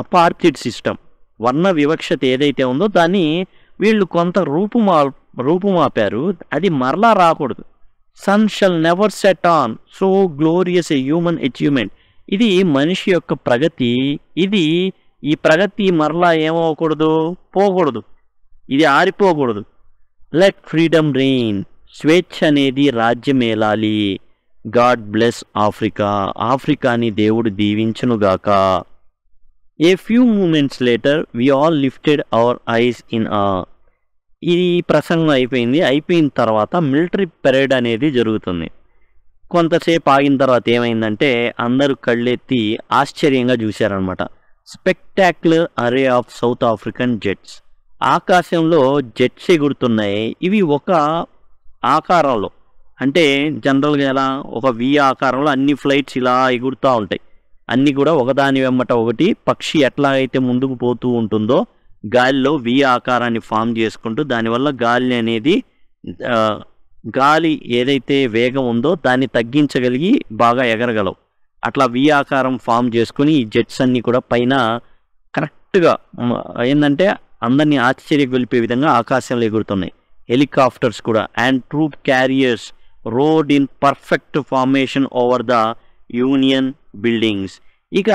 A: అపార్థిడ్ సిస్టమ్, వర్ణ వివక్షత ఏదైతే ఉందో దాన్ని వీళ్ళు కొంత రూపుమాపారు, అది మరలా రాకూడదు. Sun shall never set on so glorious a human achievement. ఇది మనిషి యొక్క ప్రగతి. ఈ ప్రగతి మరలా ఏమవకూడదు, పోకూడదు, ఇది ఆరిపోకూడదు. లెట్ ఫ్రీడమ్ రెయిన్, స్వేచ్ఛ అనేది రాజ్యమేలాలి. గాడ్ బ్లెస్ ఆఫ్రికా, ఆఫ్రికాని దేవుడు దీవించునుగాక. A few moments later we all lifted our eyes in ఈ ప్రసంగం అయిపోయిన తర్వాత మిలిటరీ పెరేడ్ అనేది జరుగుతుంది. కొంతసేపు ఆగిన తర్వాత ఏమైందంటే అందరూ కళ్ళెత్తి ఆశ్చర్యంగా చూశారనమాట. Spectacular array of South African jets, ఆకాశంలో జెట్స్ ఎగురుతున్నాయి. ఇవి ఒక ఆకారంలో, అంటే జనరల్గా ఎలా ఒక వి ఆకారంలో అన్ని ఫ్లైట్స్ ఇలా ఎగురుతూ ఉంటాయి. అన్నీ కూడా ఒకదాని వెంబట ఒకటి, పక్షి ఎట్లా అయితే ముందుకు పోతూ ఉంటుందో గాలిలో వి ఆకారాన్ని ఫామ్ చేసుకుంటూ, దానివల్ల గాలి ఏదైతే వేగం ఉందో దాన్ని తగ్గించగలిగి బాగా ఎగరగలవు. అట్లా వి ఆకారం ఫామ్ చేసుకుని ఈ జెట్స్ అన్నీ కూడా పైన కరెక్ట్గా ఏంటంటే అందరినీ ఆశ్చర్యగొలిపే విధంగా ఆకాశంలో ఎగురుతున్నాయి. హెలికాప్టర్స్ కూడా and troop carriers rode in perfect formation over the union Buildings. ఇక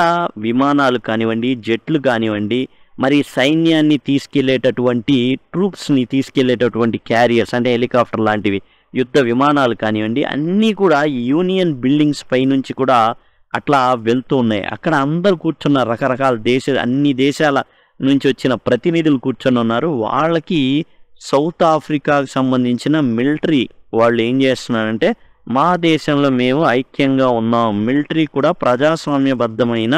A: విమానాలు కానివ్వండి, జెట్లు కానివ్వండి, మరి సైన్యాన్ని తీసుకెళ్లేటటువంటి ట్రూప్స్ని తీసుకెళ్లేటటువంటి క్యారియర్స్ అంటే హెలికాప్టర్ లాంటివి, యుద్ధ విమానాలు కానివ్వండి, అన్నీ కూడా యూనియన్ బిల్డింగ్స్ పైనుంచి కూడా అట్లా వెళ్తూ ఉన్నాయి. అక్కడ అందరు కూర్చున్న రకరకాల అన్ని దేశాల నుంచి వచ్చిన ప్రతినిధులు కూర్చొని ఉన్నారు. వాళ్ళకి సౌత్ ఆఫ్రికాకు సంబంధించిన మిలిటరీ వాళ్ళు ఏం చేస్తున్నారంటే, మా దేశంలో మేము ఐక్యంగా ఉన్నాం, మిలిటరీ కూడా ప్రజాస్వామ్యబద్ధమైన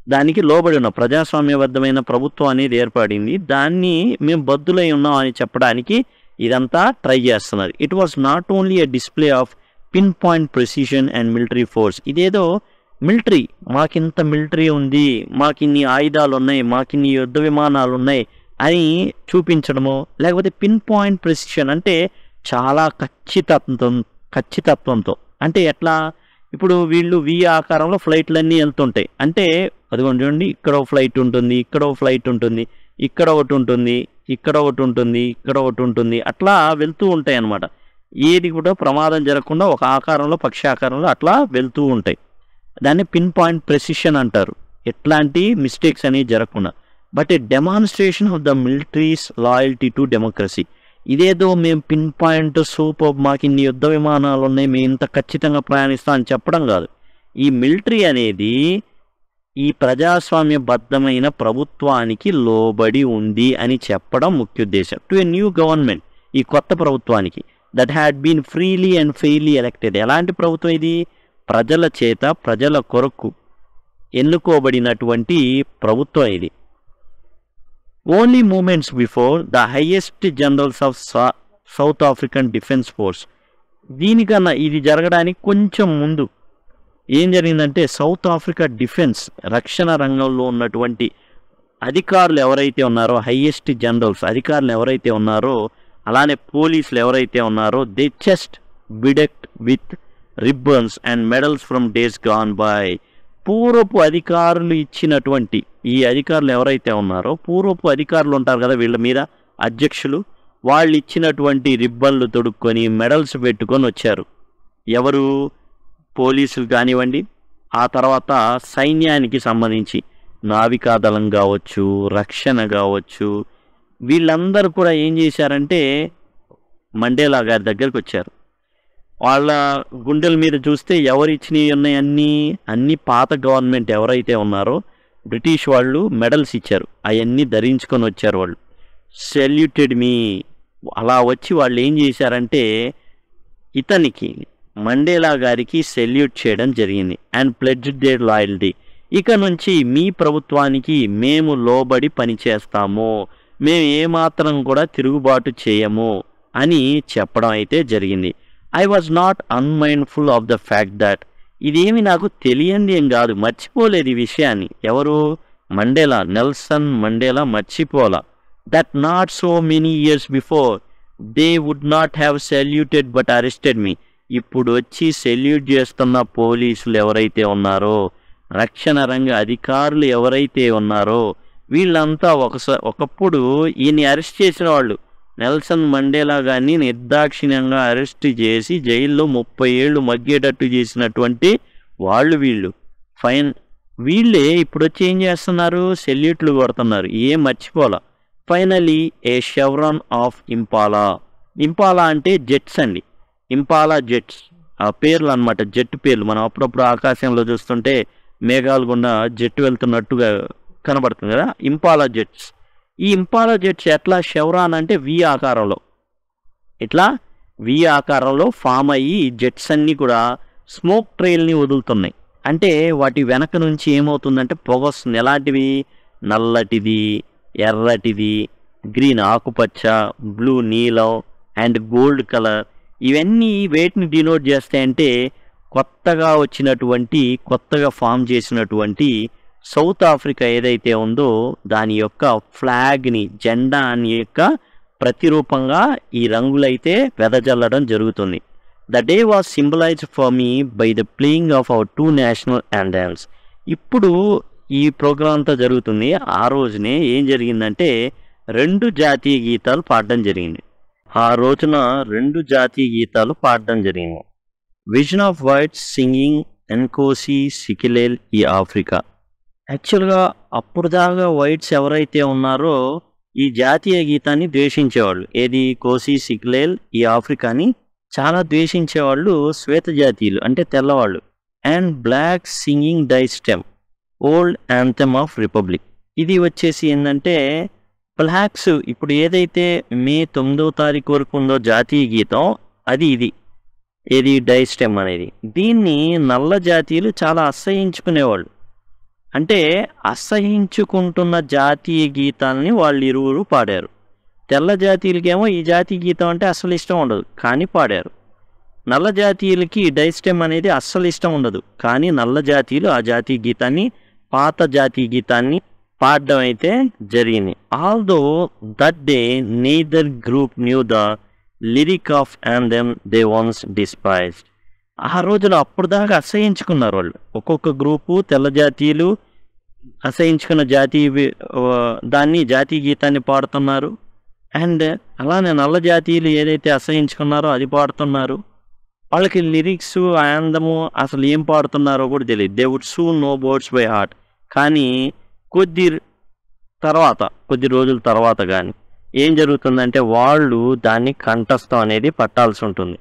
A: దానికి లోబడి ఉన్నాం, ప్రజాస్వామ్యబద్ధమైన ప్రభుత్వం అనేది ఏర్పడింది, దాన్ని మేము బద్దులై ఉన్నాం అని చెప్పడానికి ఇదంతా ట్రై చేస్తున్నారు. It was not only a display of pin point precision and military force. ఇదేదో మిలిటరీ, మాకింత మిలిటరీ ఉంది, మాకిన్ని ఆయుధాలు ఉన్నాయి, మాకిన్ని యుద్ధ విమానాలు ఉన్నాయి అని చూపించడమో, లేకపోతే పిన్ పాయింట్ ప్రెసిషన్ అంటే చాలా ఖచ్చితత్వంతో, అంటే ఎట్లా ఇప్పుడు వీళ్ళు వి ఆకారంలో ఫ్లైట్లన్నీ వెళ్తుంటాయి. అంటే అదిగోండి చూడండి, ఇక్కడ ఒక ఫ్లైట్ ఉంటుంది, ఇక్కడ ఒక ఫ్లైట్ ఉంటుంది, ఇక్కడ ఒకటి ఉంటుంది, ఇక్కడ ఒకటి ఉంటుంది, ఇక్కడ ఒకటి ఉంటుంది, అట్లా వెళ్తూ ఉంటాయి అన్నమాట. ఏది కూడా ప్రమాదం జరగకుండా ఒక ఆకారంలో, పక్షి ఆకారంలో అట్లా వెళ్తూ ఉంటాయి. దాన్ని పిన్ పాయింట్ ప్రెసిషన్ అంటారు, ఎట్లాంటి మిస్టేక్స్ అనేవి జరగకుండా. But A demonstration of the militaries loyalty to democracy. ఇదేదో మేము పిన్ పాయింట్ సూపర్, మాకు ఇన్ని యుద్ధ విమానాలు ఉన్నాయి, మేము ఇంత ఖచ్చితంగా ప్రయాణిస్తాం అని చెప్పడం కాదు. ఈ మిలిటరీ అనేది ఈ ప్రజాస్వామ్యబద్ధమైన ప్రభుత్వానికి లోబడి ఉంది అని చెప్పడం ముఖ్య ఉద్దేశం. టు ఎ న్యూ గవర్నమెంట్, ఈ కొత్త ప్రభుత్వానికి, that had been freely and fairly elected. ఎలాంటి ప్రభుత్వం ఇది? ప్రజల చేత, ప్రజల కొరకు ఎన్నుకోబడినటువంటి ప్రభుత్వం ఇది. Only moments before the highest generals of South African defence force. దీనికన్నా ఇది జరగడానికి కొంచెం ముందు ఏం జరిగిందంటే, సౌత్ ఆఫ్రికా డిఫెన్స్, రక్షణ రంగంలో ఉన్నటువంటి అధికారులు ఎవరైతే ఉన్నారో, హైయెస్ట్ జనరల్స్ అధికారులు ఎవరైతే ఉన్నారో, అలానే పోలీసులు ఎవరైతే ఉన్నారో, they just bedecked with ribbons and medals from days gone by. పూర్వపు అధికారులు ఇచ్చినటువంటి, ఈ అధికారులు ఎవరైతే ఉన్నారో, పూర్వపు అధికారులు ఉంటారు కదా వీళ్ళ మీద, అధ్యక్షులు, వాళ్ళు ఇచ్చినటువంటి రిబ్బన్లు తొడుక్కొని మెడల్స్ పెట్టుకొని వచ్చారు. ఎవరు? పోలీసులు కానివ్వండి, ఆ తర్వాత సైన్యానికి సంబంధించి నావికాదళం కావచ్చు, రక్షణ కావచ్చు, వీళ్ళందరూ కూడా ఏం చేశారంటే మండేలా గారి దగ్గరికి వచ్చారు. వాళ్ళ గుండెల మీద చూస్తే ఎవరు ఇచ్చినవి ఉన్నాయి? అన్నీ పాత గవర్నమెంట్ ఎవరైతే ఉన్నారో బ్రిటిష్ వాళ్ళు మెడల్స్ ఇచ్చారు, అవన్నీ ధరించుకొని వచ్చారు. వాళ్ళు సెల్యూటెడ్ మీ. అలా వచ్చి వాళ్ళు ఏం చేశారంటే ఇతనికి, మండేలా గారికి సెల్యూట్ చేయడం జరిగింది. And pledged their loyalty. ఇక నుంచి మీ ప్రభుత్వానికి మేము లోబడి పనిచేస్తాము, మేము ఏమాత్రం కూడా తిరుగుబాటు చేయము అని చెప్పడం అయితే జరిగింది. I was not unmindful of the fact that. ఇదేమి నాకు తెలియంది ఏం కాదు, మర్చిపోలేదు ఈ విషయాన్ని. ఎవరు? మండేలా, నెల్సన్ మండేలా మర్చిపోలా. That not so many years before they would not have saluted but arrested me. ఇప్పుడు వచ్చి సెల్యూట్ చేస్తున్న పోలీసులు ఎవరైతే ఉన్నారో, రక్షణ రంగ అధికారులు ఎవరైతే ఉన్నారో, వీళ్ళంతా ఒకప్పుడు ఈయన్ని అరెస్ట్ చేసిన వాళ్ళు. నెల్సన్ మండేలా గారిని నిర్దాక్షిణ్యంగా అరెస్ట్ చేసి జైల్లో 30 ఏళ్ళు మగ్గేటట్టు చేసినటువంటి వాళ్ళు వీళ్ళు. వీళ్ళే ఇప్పుడు వచ్చి ఏం చేస్తున్నారు? సెల్యూట్లు కొడుతున్నారు. ఏం మర్చిపోలా. Finally A షెవ్రాన్ of ఇంపాలా. ఇంపాలా అంటే జెట్స్ అండి, ఇంపాలా జెట్స్ ఆ పేర్లు అనమాట, జెట్ పేర్లు. మనం అప్పుడప్పుడు ఆకాశంలో చూస్తుంటే మేఘాలు గుండా జెట్ వెళ్తున్నట్టుగా కనబడుతుంది కదా, ఇంపాలా జెట్స్. ఈ ఇంపాలా జెట్స్ ఎట్లా? షెవ్రాన్ అంటే వి ఆకారంలో, ఇట్లా వి ఆకారంలో ఫామ్ అయ్యి జెట్స్ అన్నీ కూడా స్మోక్ ట్రైల్ని వదులుతున్నాయి. అంటే వాటి వెనక నుంచి ఏమవుతుందంటే పొగ వస్తుంది. ఎలాంటివి? నల్లటిది, ఎర్రటిది, గ్రీన్ ఆకుపచ్చ, బ్లూ నీలం అండ్ గోల్డ్ కలర్. ఇవన్నీ వేటిని డినోట్ చేస్తాయంటే కొత్తగా వచ్చినటువంటి, కొత్తగా ఫామ్ చేసినటువంటి సౌత్ ఆఫ్రికా ఏదైతే ఉందో దాని యొక్క ఫ్లాగ్ని, జెండాని యొక్క ప్రతిరూపంగా ఈ రంగులైతే వెదజల్లడం జరుగుతుంది. The day was symbolised for me by the playing of our 2 national anthems. ఇప్పుడు ఈ ప్రోగ్రాం అంతా జరుగుతుంది. ఆ రోజునే ఏం జరిగిందంటే 2 జాతీయ గీతాలు పాడడం జరిగింది. ఆ రోజున 2 జాతీయ గీతాలు పాడడం జరిగింది. విజన్ ఆఫ్ వైట్స్ సింగింగ్ ఎన్కోసి సికిలేల్ ఈ ఆఫ్రికా. యాక్చువల్గా అప్పుడు దాకా వైట్స్ ఎవరైతే ఉన్నారో ఈ జాతీయ గీతాన్ని ద్వేషించేవాళ్ళు. ఏది? కోసి సికిలేల్ ఈ ఆఫ్రికాని చాలా ద్వేషించేవాళ్ళు శ్వేత జాతీయులు, అంటే తెల్లవాళ్ళు. And black singing Die Stem old anthem of republic. ఇది వచ్చేసి ఏంటంటే బ్లాక్స్ ఇప్పుడు ఏదైతే మే 9వ తారీఖు వరకు ఉందో జాతీయ గీతం, అది ఇది. ఏది? డై స్టెమ్ అనేది. దీన్ని నల్ల జాతీయులు చాలా అసహించుకునేవాళ్ళు. అంటే అసహించుకుంటున్న జాతీయ గీతాలని వాళ్ళు ఇరువురు పాడారు. తెల్ల జాతీయులకేమో ఈ జాతీయ గీతం అంటే అస్సలు ఇష్టం ఉండదు, కానీ పాడారు. నల్ల జాతీయులకి డై స్టెమ్ అనేది అస్సలు ఇష్టం ఉండదు, కానీ నల్ల జాతీయులు ఆ జాతీయ గీతాన్ని, పాత జాతీయ గీతాన్ని పాడడం అయితే జరిగింది. Although that day neither group knew the lyric of anthem they once despised. ఆ రోజున అప్పటిదాకా అసహించుకున్నారు వాళ్ళు. ఒక్కొక్క గ్రూపు తెల్ల జాతీయులు అసహించుకున్న దాన్ని జాతీయ గీతాన్ని పాడుతున్నారు. అండ్ అలానే నల్ల జాతీయులు ఏదైతే అసహించుకున్నారో అది పాడుతున్నారు. వాళ్ళకి లిరిక్స్, ఆనందము అసలు ఏం పాడుతున్నారో కూడా తెలియదు. They would soon know words by heart. కానీ కొద్ది కొద్ది రోజుల తర్వాత కానీ ఏం జరుగుతుందంటే వాళ్ళు దాన్ని కంఠస్థం అనేది పట్టాల్సి ఉంటుంది.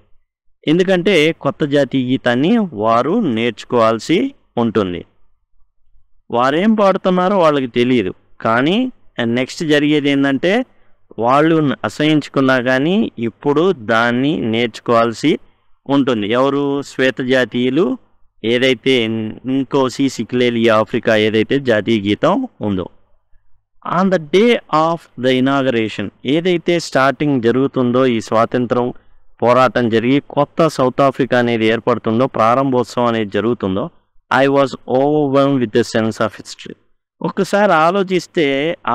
A: ఎందుకంటే కొత్త జాతీయ గీతాన్ని వారు నేర్చుకోవాల్సి ఉంటుంది. వారేం పాడుతున్నారో వాళ్ళకి తెలియదు. కానీ నెక్స్ట్ జరిగేది ఏంటంటే వాళ్ళు అసహించుకున్నా కానీ ఇప్పుడు దాన్ని నేర్చుకోవాల్సి ఉంటుంది. ఎవరు? శ్వేత జాతీయులు ఏదైతే ఇంకోసి సిక్లేలి ఆఫ్రికా ఏదైతే జాతీయ గీతం ఉందో, on the day of the inauguration ఏదైతే స్టార్టింగ్ జరుగుతుందో, ఈ స్వాతంత్రం పోరాటం జరిగి కొత్త సౌత్ ఆఫ్రికా అనేది ఏర్పడుతుందో, ప్రారంభోత్సవం అనేది జరుగుతుందో, I was overwhelmed with the sense of history. ఒక్కసారి ఆలోచిస్తే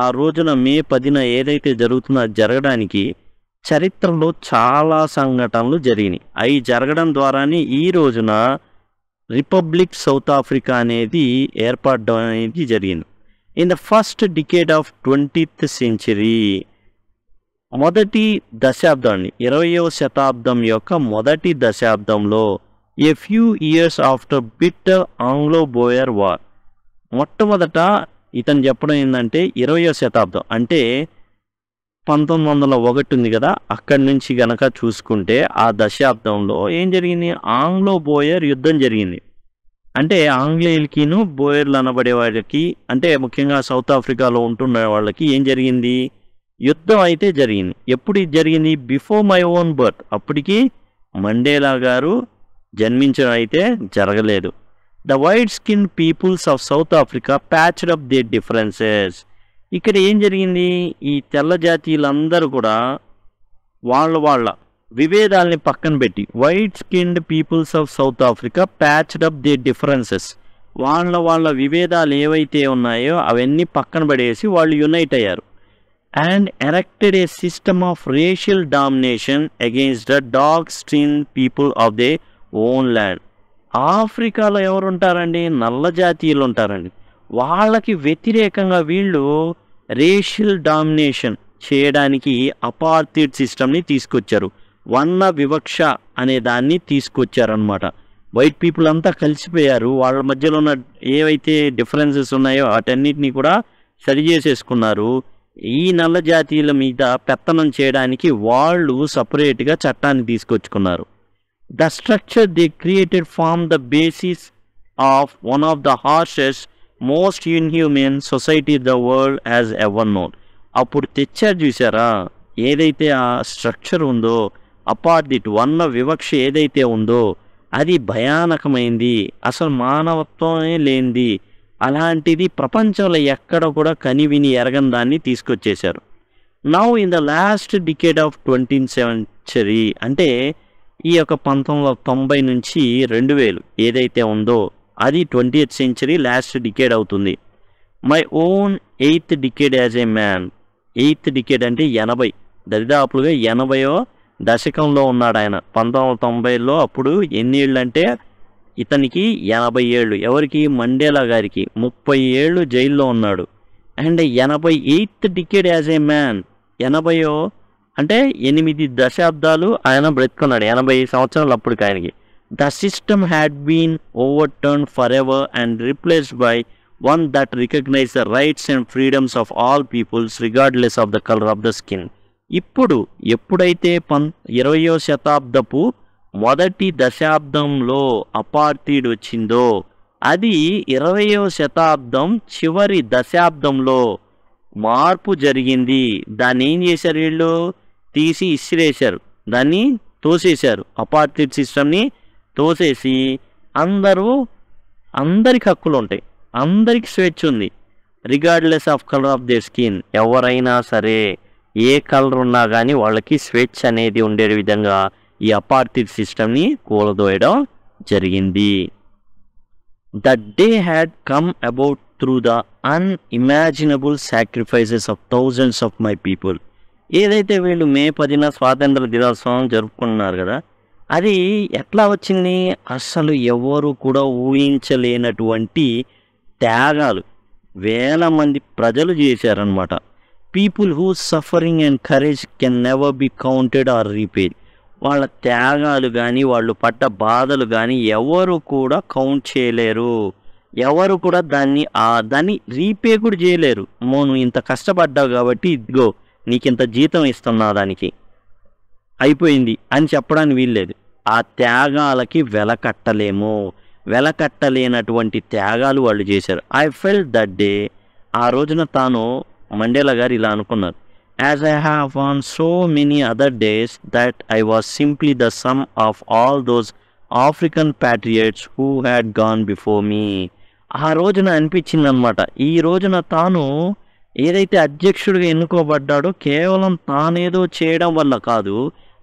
A: ఆ రోజున మే 10న ఏదైతే జరుగుతుందో అది జరగడానికి చరిత్రలో చాలా సంఘటనలు జరిగినాయి. అవి జరగడం ద్వారానే ఈ రోజున రిపబ్లిక్ సౌత్ ఆఫ్రికా అనేది ఏర్పడడం అనేది జరిగింది. In the first decade of 20th century, మొదటి దశాబ్దాన్ని 20వ శతాబ్దం యొక్క మొదటి దశాబ్దంలో, a few years after bitter Anglo Boer war, మొట్టమొదట ఇతను చెప్పడం ఏంటంటే 20వ శతాబ్దం అంటే 1901 ఉంది కదా, అక్కడి నుంచి గనక చూసుకుంటే ఆ దశాబ్దంలో ఏం జరిగింది? ఆంగ్లో బోయర్ యుద్ధం జరిగింది. అంటే ఆంగ్లేయులకిను బోయర్లు అనబడే వాళ్ళకి, అంటే ముఖ్యంగా సౌత్ ఆఫ్రికాలో ఉంటున్న వాళ్ళకి ఏం జరిగింది? యుద్ధం అయితే జరిగింది. ఎప్పుడు ఇది జరిగింది? Before my own birth. అప్పటికి మండేలా గారు జన్మించడం అయితే జరగలేదు. The white skin peoples of South Africa patched up their differences. ఇక్కడ ఏం జరిగింది? ఈ తెల్ల జాతీయులందరూ కూడా వాళ్ళ విభేదాలని పక్కన పెట్టి, white skinned peoples of South Africa patched up their differences, వాళ్ళ విభేదాలు ఏవైతే ఉన్నాయో అవన్నీ పక్కన పడేసి వాళ్ళు యునైట్ అయ్యారు. And erected A system of racial domination against the dark skin people of they own land. ఆఫ్రికాలో ఎవరు ఉంటారండి? నల్ల జాతీయులు ఉంటారండి. వాళ్ళకి వ్యతిరేకంగా వీళ్ళు రేషియల్ డామినేషన్ చేయడానికి అపార్థైడ్ సిస్టమ్ని తీసుకొచ్చారు. వర్ణ వివక్ష అనే దాన్ని తీసుకొచ్చారనమాట. వైట్ పీపుల్ అంతా కలిసిపోయారు. వాళ్ళ మధ్యలో ఉన్న ఏవైతే డిఫరెన్సెస్ ఉన్నాయో వాటన్నిటిని కూడా సరి చేసేసుకున్నారు. ఈ నల్ల జాతీయుల మీద పెత్తనం చేయడానికి వాళ్ళు సపరేట్గా చట్టాన్ని తీసుకొచ్చుకున్నారు. The structure they created form the basis of one of the harshest most inhuman society the world has ever known. అప్పుడు తెచ్చారు చూసారా, ఏదైతే ఆ స్ట్రక్చర్ ఉందో, అపార్థిట్ వర్ణ వివక్ష ఏదైతే ఉందో అది భయానకమైంది, అసలు మానవత్వమే లేనిది. అలాంటిది ప్రపంచంలో ఎక్కడ కూడా కనివిని ఎరగని దాన్ని తీసుకొచ్చేశారు. Now in the last decade of 20th century, అంటే ఈ యొక్క 1990 నుంచి 2000 ఏదైతే ఉందో అది 20th century లాస్ట్ డికేడ్ అవుతుంది. My own 8th decade as a man. 8th decade అంటే 80, దరిదాపులుగా 80వ దశకంలో ఉన్నాడు ఆయన. 1990లో అప్పుడు ఎన్ని ఏళ్ళు అంటే ఇతనికి 80 ఏళ్ళు. ఎవరికి? మండేలా గారికి 30 ఏళ్ళు జైల్లో ఉన్నాడు. And 88th decade as a man. 80 అంటే 8 దశాబ్దాలు ఆయన బ్రతుకున్నాడు. 80 సంవత్సరాలు అప్పటికి ఆయనకి. The system had been overturned forever and replaced by one that recognise the rights and freedoms of all peoples regardless of the colour of the skin. ఇప్పుడు ఎప్పుడైతే 20వ శతాబ్దపు మొదటి దశాబ్దంలో అపార్థైడ్ వచ్చిందో, అది 20వ శతాబ్దం చివరి దశాబ్దంలో మార్పు జరిగింది. దాన్ని ఏం చేశారు? వీళ్ళు తీసి ఇసిరేశారు, దాన్ని తోసేశారు. అపార్థైడ్ సిస్టమ్ని తోసేసి అందరికి హక్కులు ఉంటాయి, అందరికి స్వేచ్ఛ ఉంది. Regardless of colour of their skin, ఎవరైనా సరే ఏ కలర్ ఉన్నా కానీ వాళ్ళకి స్వేచ్ఛ అనేది ఉండే విధంగా ఈ అపార్థైడ్ సిస్టమ్ని కూలదోయడం జరిగింది. The day had come about through the unimaginable sacrifices of thousands of my people. ఏదైతే వీళ్ళు మే 10న స్వాతంత్ర దినోత్సవం జరుపుకున్నారు కదా, అది ఎట్లా వచ్చింది? అస్సలు ఎవరు కూడా ఊహించలేనటువంటి త్యాగాలు వేల మంది ప్రజలు చేశారనమాట. People who suffering and courage can never be counted or repaid. వాళ్ళ త్యాగాలు కానీ వాళ్ళు పడ్డ బాధలు కానీ ఎవరు కూడా కౌంట్ చేయలేరు. ఎవరు కూడా దాన్ని రీపే కూడా చేయలేరు. నువ్వు ఇంత కష్టపడ్డావు కాబట్టి ఇదిగో నీకింత జీతం ఇస్తున్నా దానికి అయిపోయింది అని చెప్పడానికి వీల్లేదు. ఆ త్యాగాలకి వెలకట్టలేనటువంటి త్యాగాలు వాళ్ళు చేశారు. I felt that day. ఆ రోజున తాను మండేలా గారు ఇలా అనుకున్నారు. As I have on so many other days that I was simply the sum of all those African patriots who had gone before me. ఆ రోజున అనిపించిందనమాట, ఈ రోజున తాను ఏదైతే అధ్యక్షుడిగా ఎన్నుకోబడ్డాడో కేవలం తానేదో చేయడం వల్ల కాదు,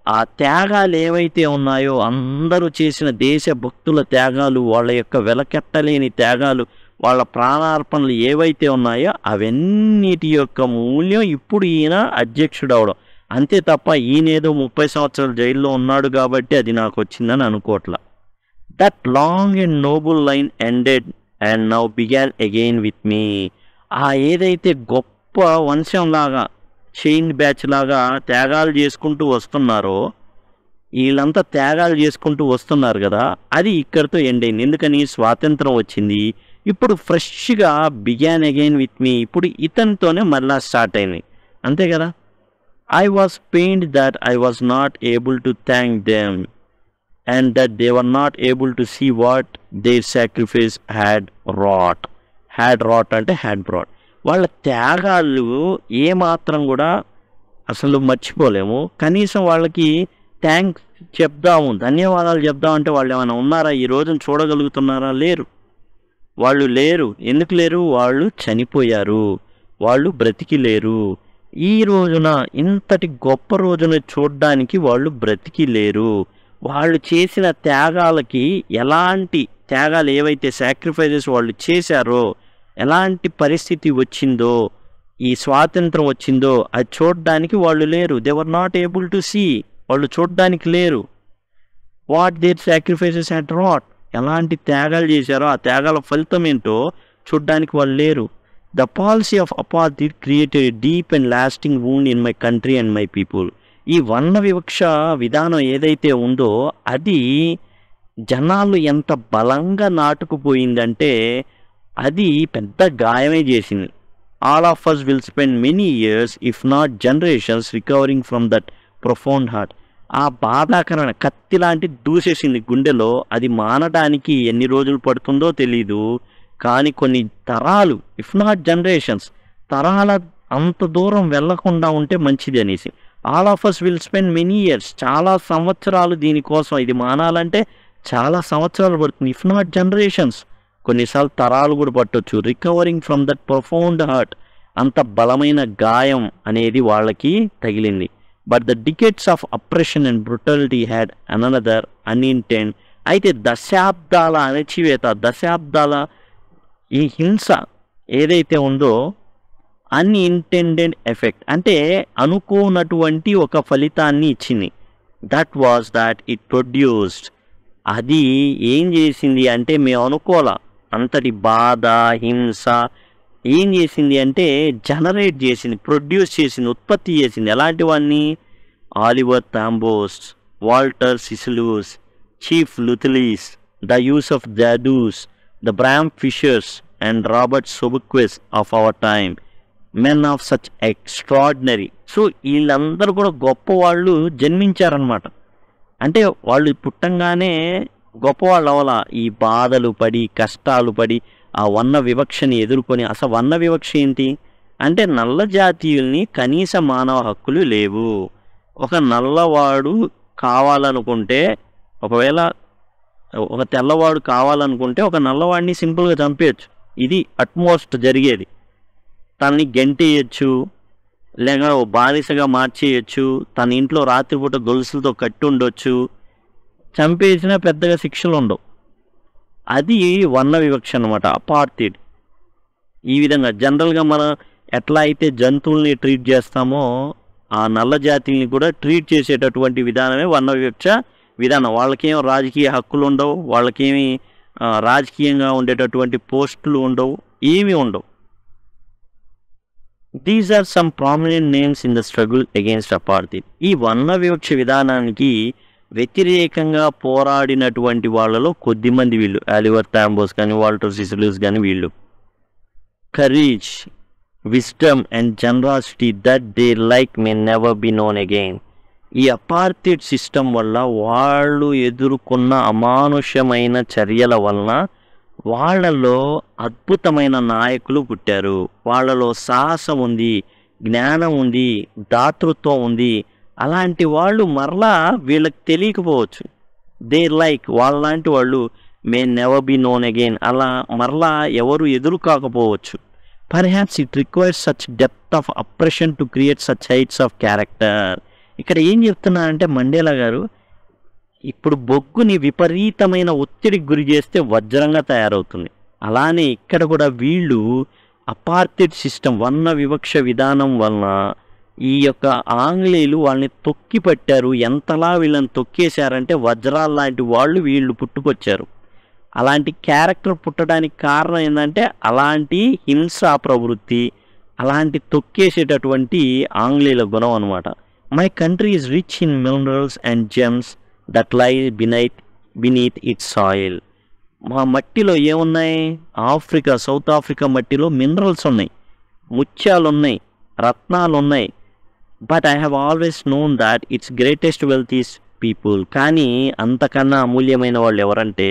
A: ఆ త్యాగాలు ఏవైతే ఉన్నాయో అందరూ చేసిన దేశభక్తుల త్యాగాలు, వాళ్ళ యొక్క వెలకెట్టలేని త్యాగాలు, వాళ్ళ ప్రాణార్పణలు ఏవైతే ఉన్నాయో అవన్నిటి యొక్క మూల్యం ఇప్పుడు ఈయన అధ్యక్షుడు అవడం అంతే తప్ప ఈయనేదో 30 సంవత్సరాలు జైల్లో ఉన్నాడు కాబట్టి అది నాకు వచ్చిందని అనుకోవట్లా. That long and noble line ended and now began again with me. ఆ ఏదైతే గొప్ప వంశంలాగా చైన్ బ్యాచ్ లాగా త్యాగాలు చేసుకుంటూ వస్తున్నారో, వీళ్ళంతా త్యాగాలు చేసుకుంటూ వస్తున్నారు కదా, అది ఇక్కడితో ఎండ్ అయింది. ఎందుకని? స్వాతంత్రం వచ్చింది. ఇప్పుడు ఫ్రెష్గా బిగాన్ అగైన్ విత్ మీ, ఇప్పుడు ఇతనితోనే మళ్ళా స్టార్ట్ అయింది. అంతే కదా. I was pained that I was not able to thank them and that they were not able to see what their sacrifice had wrought అంటే హ్యాడ్ బ్రాట్. వాళ్ళ త్యాగాలు ఏమాత్రం కూడా అసలు మర్చిపోలేము. కనీసం వాళ్ళకి థ్యాంక్స్ చెప్దాము, ధన్యవాదాలు చెప్దామంటే వాళ్ళు ఏమైనా ఉన్నారా? ఈ రోజున చూడగలుగుతున్నారా? లేరు. వాళ్ళు లేరు. ఎందుకు లేరు? వాళ్ళు చనిపోయారు, వాళ్ళు బ్రతికి లేరు. ఈ రోజున ఇంతటి గొప్ప రోజున చూడడానికి వాళ్ళు బ్రతికి లేరు. వాళ్ళు చేసిన త్యాగాలకి ఎలాంటి త్యాగాలు ఏవైతే సాక్రిఫైజెస్ వాళ్ళు చేశారో, ఎలాంటి పరిస్థితి వచ్చిందో, ఈ స్వాతంత్రం వచ్చిందో అది చూడడానికి వాళ్ళు లేరు. They were not able to see, వాళ్ళు చూడడానికి లేరు. What their sacrifices had wrought, ఎలాంటి త్యాగాలు చేశారో ఆ త్యాగాల ఫలితం ఏంటో చూడడానికి వాళ్ళు లేరు. The policy of apartheid created deep and lasting wound in my country and my people. ఈ వర్ణ వివక్ష విధానం ఏదైతే ఉందో అది జనాలు ఎంత బలంగా నాటుకుపోయిందంటే అది పెద్ద గాయమే చేసింది. All of us will spend many years if not generations recovering from that profound heart. ఆ బాధాకరమైన కత్తి లాంటి దూసేసింది గుండెలో. అది మానడానికి ఎన్ని రోజులు పడుతుందో తెలీదు, కానీ కొన్ని తరాలు, ఇఫ్ నాట్ జనరేషన్స్, తరాల అంత దూరం వెళ్లకుండా ఉంటే మంచిది అనేసి. All of us will spend many years, చాలా సంవత్సరాలు దీనికోసం, ఇది మానాలంటే చాలా సంవత్సరాలు పడుతుంది. ఇఫ్ నాట్ జనరేషన్స్, కొన్నిసార్లు తరాలు కూడా పట్టొచ్చు. Recovering from that profound hurt, అంత బలమైన గాయం అనేది వాళ్ళకి తగిలింది. But the decades of oppression and brutality had another unintended. అయితే దశాబ్దాల అణచివేత, దశాబ్దాల ఈ హింస ఏదైతే ఉందో అన్ఇంటెండెడ్ ఎఫెక్ట్, అంటే అనుకోనటువంటి ఒక ఫలితాన్ని ఇచ్చింది. That was that it produced. అది ఏం చేసింది అంటే, మేము అనుకోలే అంతటి బాధ, హింస ఏం చేసింది అంటే జనరేట్ చేసింది, ప్రొడ్యూస్ చేసింది, ఉత్పత్తి చేసింది. ఎలాంటివన్నీ? Oliver Tambos, Walter Sisulus, chief Luthulis, the Yusuf of Dadoos, the Bram Fischers and Robert Sobukwes of our time, men of such extraordinary. So వీళ్ళందరూ కూడా గొప్ప వాళ్ళు జన్మించారనమాట. అంటే వాళ్ళు పుట్టంగానే గొప్పవాళ్ళు అవలా. ఈ బాధలు పడి, కష్టాలు పడి, ఆ వర్ణ వివక్షని ఎదుర్కొని. అసలు వర్ణ వివక్ష ఏంటి అంటే, నల్ల జాతీయుల్ని కనీస మానవ హక్కులు లేవు. ఒక నల్లవాడు కావాలనుకుంటే, ఒకవేళ ఒక తెల్లవాడు కావాలనుకుంటే ఒక నల్లవాడిని సింపుల్గా చంపేయచ్చు. ఇది అట్మోస్ట్ జరిగేది. తనని గెంటేయచ్చు, లేక బానిసగా మార్చేయచ్చు, తన ఇంట్లో రాత్రిపూట గొలుసులతో కట్టి ఉండొచ్చు, చంపేసినా పెద్దగా శిక్షలు ఉండవు. అది వర్ణ వివక్ష అనమాట, అపార్థిడ్. ఈ విధంగా జనరల్గా మనం ఎట్లా అయితే జంతువుల్ని ట్రీట్ చేస్తామో ఆ నల్ల జాతిని కూడా ట్రీట్ చేసేటటువంటి విధానమే వర్ణ వివక్ష విధానం. వాళ్ళకేం రాజకీయ హక్కులు ఉండవు, వాళ్ళకేమి రాజకీయంగా ఉండేటటువంటి పోస్టులు ఉండవు, ఏమీ ఉండవు. These are some prominent names in the struggle against apartheid. ఈ వర్ణ వివక్ష విధానానికి వ్యతిరేకంగా పోరాడినటువంటి వాళ్ళలో కొద్దిమంది వీళ్ళు, ఆలివర్ టాంబోస్ కానీ, వాల్టర్ సిసిలియస్ కానీ వీళ్ళు. Courage, wisdom and generosity that they like May never be known again. ఈ అపార్థైడ్ సిస్టమ్ వల్ల వాళ్ళు ఎదుర్కొన్న అమానుష్యమైన చర్యల వలన వాళ్ళలో అద్భుతమైన నాయకులు పుట్టారు. వాళ్ళలో సాహసం ఉంది, జ్ఞానం ఉంది, దాతృత్వం ఉంది. అలాంటి వాళ్ళు మరలా వీళ్ళకి తెలియకపోవచ్చు. దే లైక్, వాళ్ళలాంటి వాళ్ళు మే నెవర్ బి నోన్ అగైన్, అలా మరలా ఎవరు ఎదురు కాకపోవచ్చు. Perhaps it requires such depth of oppression to create such heights of character. ఇక్కడ ఏం చెప్తున్నా అంటే మండేలా గారు, ఇప్పుడు బొగ్గుని విపరీతమైన ఒత్తిడికి గురి చేస్తే వజ్రంగా తయారవుతుంది. అలానే ఇక్కడ కూడా వీళ్ళు అపార్థైడ్ సిస్టమ్, వర్ణ వివక్ష విధానం వలన ఈ యొక్క ఆంగ్లేయులు వాళ్ళని తొక్కి పట్టారు. ఎంతలా వీళ్ళని తొక్కేశారంటే వజ్రాల లాంటి వాళ్ళు వీళ్ళు పుట్టుకొచ్చారు. అలాంటి క్యారెక్టర్ పుట్టడానికి కారణం ఏంటంటే అలాంటి హింసా ప్రవృత్తి, అలాంటి తొక్కేసేటటువంటి ఆంగ్లేయుల గుణం అనమాట. My country is rich in minerals and gems that lie beneath its soil. మా మట్టిలో ఏమున్నాయి? ఆఫ్రికా, సౌత్ ఆఫ్రికా మట్టిలో మినరల్స్ ఉన్నాయి, ముత్యాలు ఉన్నాయి, రత్నాలు ఉన్నాయి. But I have always known that its greatest wealth is people. కానీ అంతకన్నా అమూల్యమైన వాళ్ళు ఎవరంటే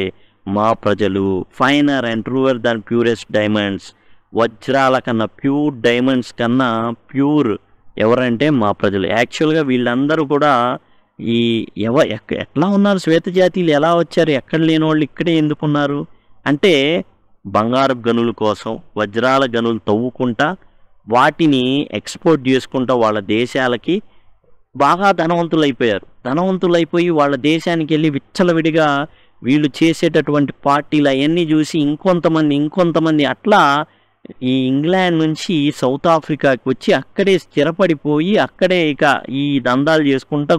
A: మా ప్రజలు. Finer and truer than purest diamonds. వజ్రాల కన్నా, ప్యూర్ డైమండ్స్ కన్నా ప్యూర్ ఎవరంటే మా ప్రజలు. యాక్చువల్గా వీళ్ళందరూ కూడా ఈ ఎట్లా ఉన్నారు? శ్వేత జాతీయులు ఎలా వచ్చారు? ఎక్కడ లేని వాళ్ళు ఇక్కడే ఎందుకున్నారు అంటే బంగారపు గనుల కోసం వజ్రాల గనులు తవ్వుకుంటా వాటిని ఎక్స్పోర్ట్ చేసుకుంటా వాళ్ళ దేశాలకి బాగా ధనవంతులైపోయి వాళ్ళ దేశానికి వెళ్ళి విచ్చలవిడిగా వీళ్ళు చేసేటటువంటి పార్టీలు అవన్నీ చూసి ఇంకొంతమంది అట్లా ఈ ఇంగ్లాండ్ నుంచి సౌత్ ఆఫ్రికాకి వచ్చి అక్కడే స్థిరపడిపోయి అక్కడే ఇక ఈ దందాలు చేసుకుంటూ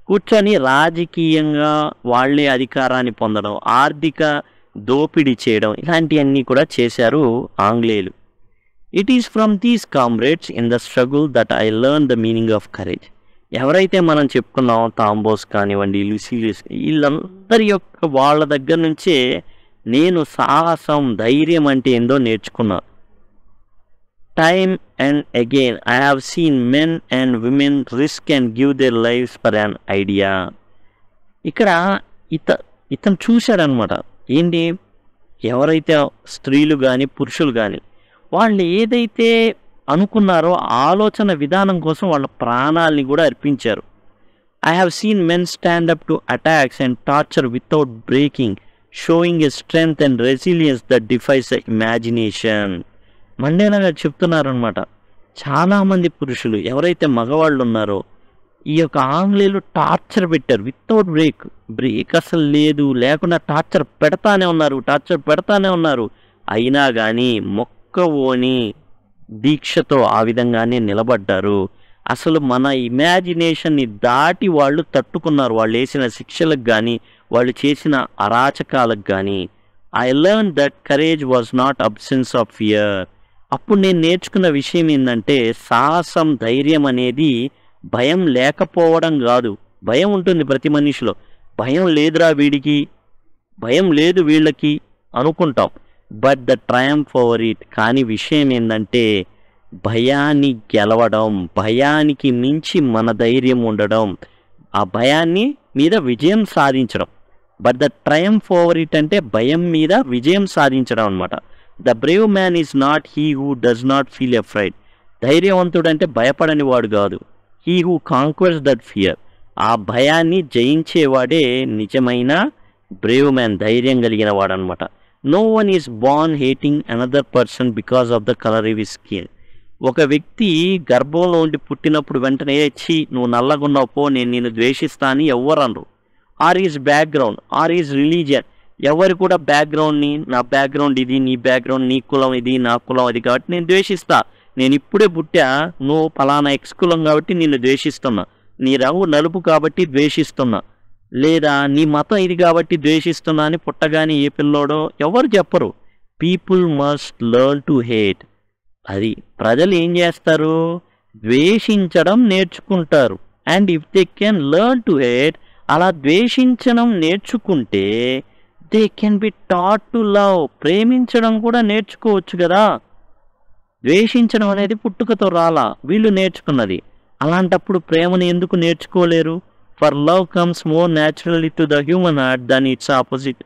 A: కూర్చొని రాజకీయంగా వాళ్ళే అధికారాన్ని పొందడం, ఆర్థిక దోపిడీ చేయడం, ఇలాంటివన్నీ కూడా చేశారు ఆంగ్లేయులు. It is from these comrades in the struggle that I learn the meaning of courage. ఎవరైతే మనం చెప్పుకున్నామో టాంబోస్ కానివ్వండి, లూసిలియస్, వీళ్ళందరి యొక్క వాళ్ళ దగ్గర నుంచే నేను సాహసం, ధైర్యం అంటే ఏందో నేర్చుకున్నా. Time and again I have seen men and women risk and give there lifes for an idea. ఇక్కడ ఇతను చూశాడనమాట. ఏంటి? ఎవరైతే స్త్రీలు కానీ పురుషులు కానీ వాళ్ళు ఏదైతే అనుకున్నారో ఆలోచన విధానం కోసం వాళ్ళ ప్రాణాలని కూడా అర్పించారు. I have seen men stand up to attacks and torture without breaking, sowing a strength and resilience that defies the imagination. Mandela గారు చెప్తున్నారనమాట. చాలామంది పురుషులు ఎవరైతే మగవాళ్ళు ఉన్నారో ఈ యొక్క ఆంగ్లేయులు టార్చర్ పెట్టారు వితౌట్ బ్రేక్ అసలు లేకుండా టార్చర్ పెడతానే ఉన్నారు. అయినా కానీ మొక్కవోని దీక్షతో ఆ విధంగానే నిలబడ్డారు. అసలు మన ఇమాజినేషన్ని దాటి వాళ్ళు తట్టుకున్నారు. వాళ్ళు వేసిన శిక్షలకు కానీ వాళ్ళు చేసిన అరాచకాలకు కానీ. I learn that courage was not absence of fear. అప్పుడు నేను నేర్చుకున్న విషయం ఏంటంటే సాహసం, ధైర్యం అనేది భయం లేకపోవడం కాదు. భయం ఉంటుంది ప్రతి మనిషిలో. భయం లేదురా వీడికి, భయం లేదు వీళ్ళకి అనుకుంటాం. But the triumph over it. కానీ విషయం ఏంటంటే భయాన్ని గెలవడం, భయానికి మించి మన ధైర్యం ఉండడం, ఆ భయాన్ని మీద విజయం సాధించడం. But the triumph over it అంటే భయం మీద విజయం సాధించడం అనమాట. The brave man is not he who does not feel afraid. ధైర్యవంతుడు అంటే భయపడని వాడు కాదు. He who conquers that fear. ఆ భయాన్ని జయించేవాడే నిజమైన బ్రేవ్ మ్యాన్, ధైర్యం కలిగిన వాడు అనమాట. No one is born hating another person because of the colour of his skin. ఒక వ్యక్తి గర్భంలో ఉండి పుట్టినప్పుడు వెంటనే నువ్వు నల్లగున్నావు పో, నేను నిన్ను ద్వేషిస్తా అని ఎవ్వరు అనరు. Or is background, or is religion. ఎవరు కూడా బ్యాక్గ్రౌండ్ని, నా బ్యాక్గ్రౌండ్ ఇది, నీ బ్యాక్గ్రౌండ్, నీ కులం ఇది, నా కులం అది కాబట్టి నేను ద్వేషిస్తా. నేను ఇప్పుడే పుట్టా, నువ్వు ఫలానా ఎక్స్ కులం కాబట్టి నిన్ను ద్వేషిస్తున్నా, నీ రంగు నలుపు కాబట్టి ద్వేషిస్తున్నా, లేదా నీ మతం ఇది కాబట్టి ద్వేషిస్తున్నా అని పుట్టగానే ఏ పిల్లోడో ఎవరు చెప్పరు. People must learn to hate. అది ప్రజలు ఏం చేస్తారు, ద్వేషించడం నేర్చుకుంటారు. And if they can learn to hate, అలా ద్వేషించడం నేర్చుకుంటే they can be taught to love, ప్రేమించడం కూడా నేర్చుకోవచ్చు కదా. ద్వేషించడం అనేది పుట్టుకతో రాలా, వీళ్ళు నేర్చుకున్నది. అలాంటప్పుడు ప్రేమను ఎందుకు నేర్చుకోలేరు? For love comes more naturally to the human heart than its opposite.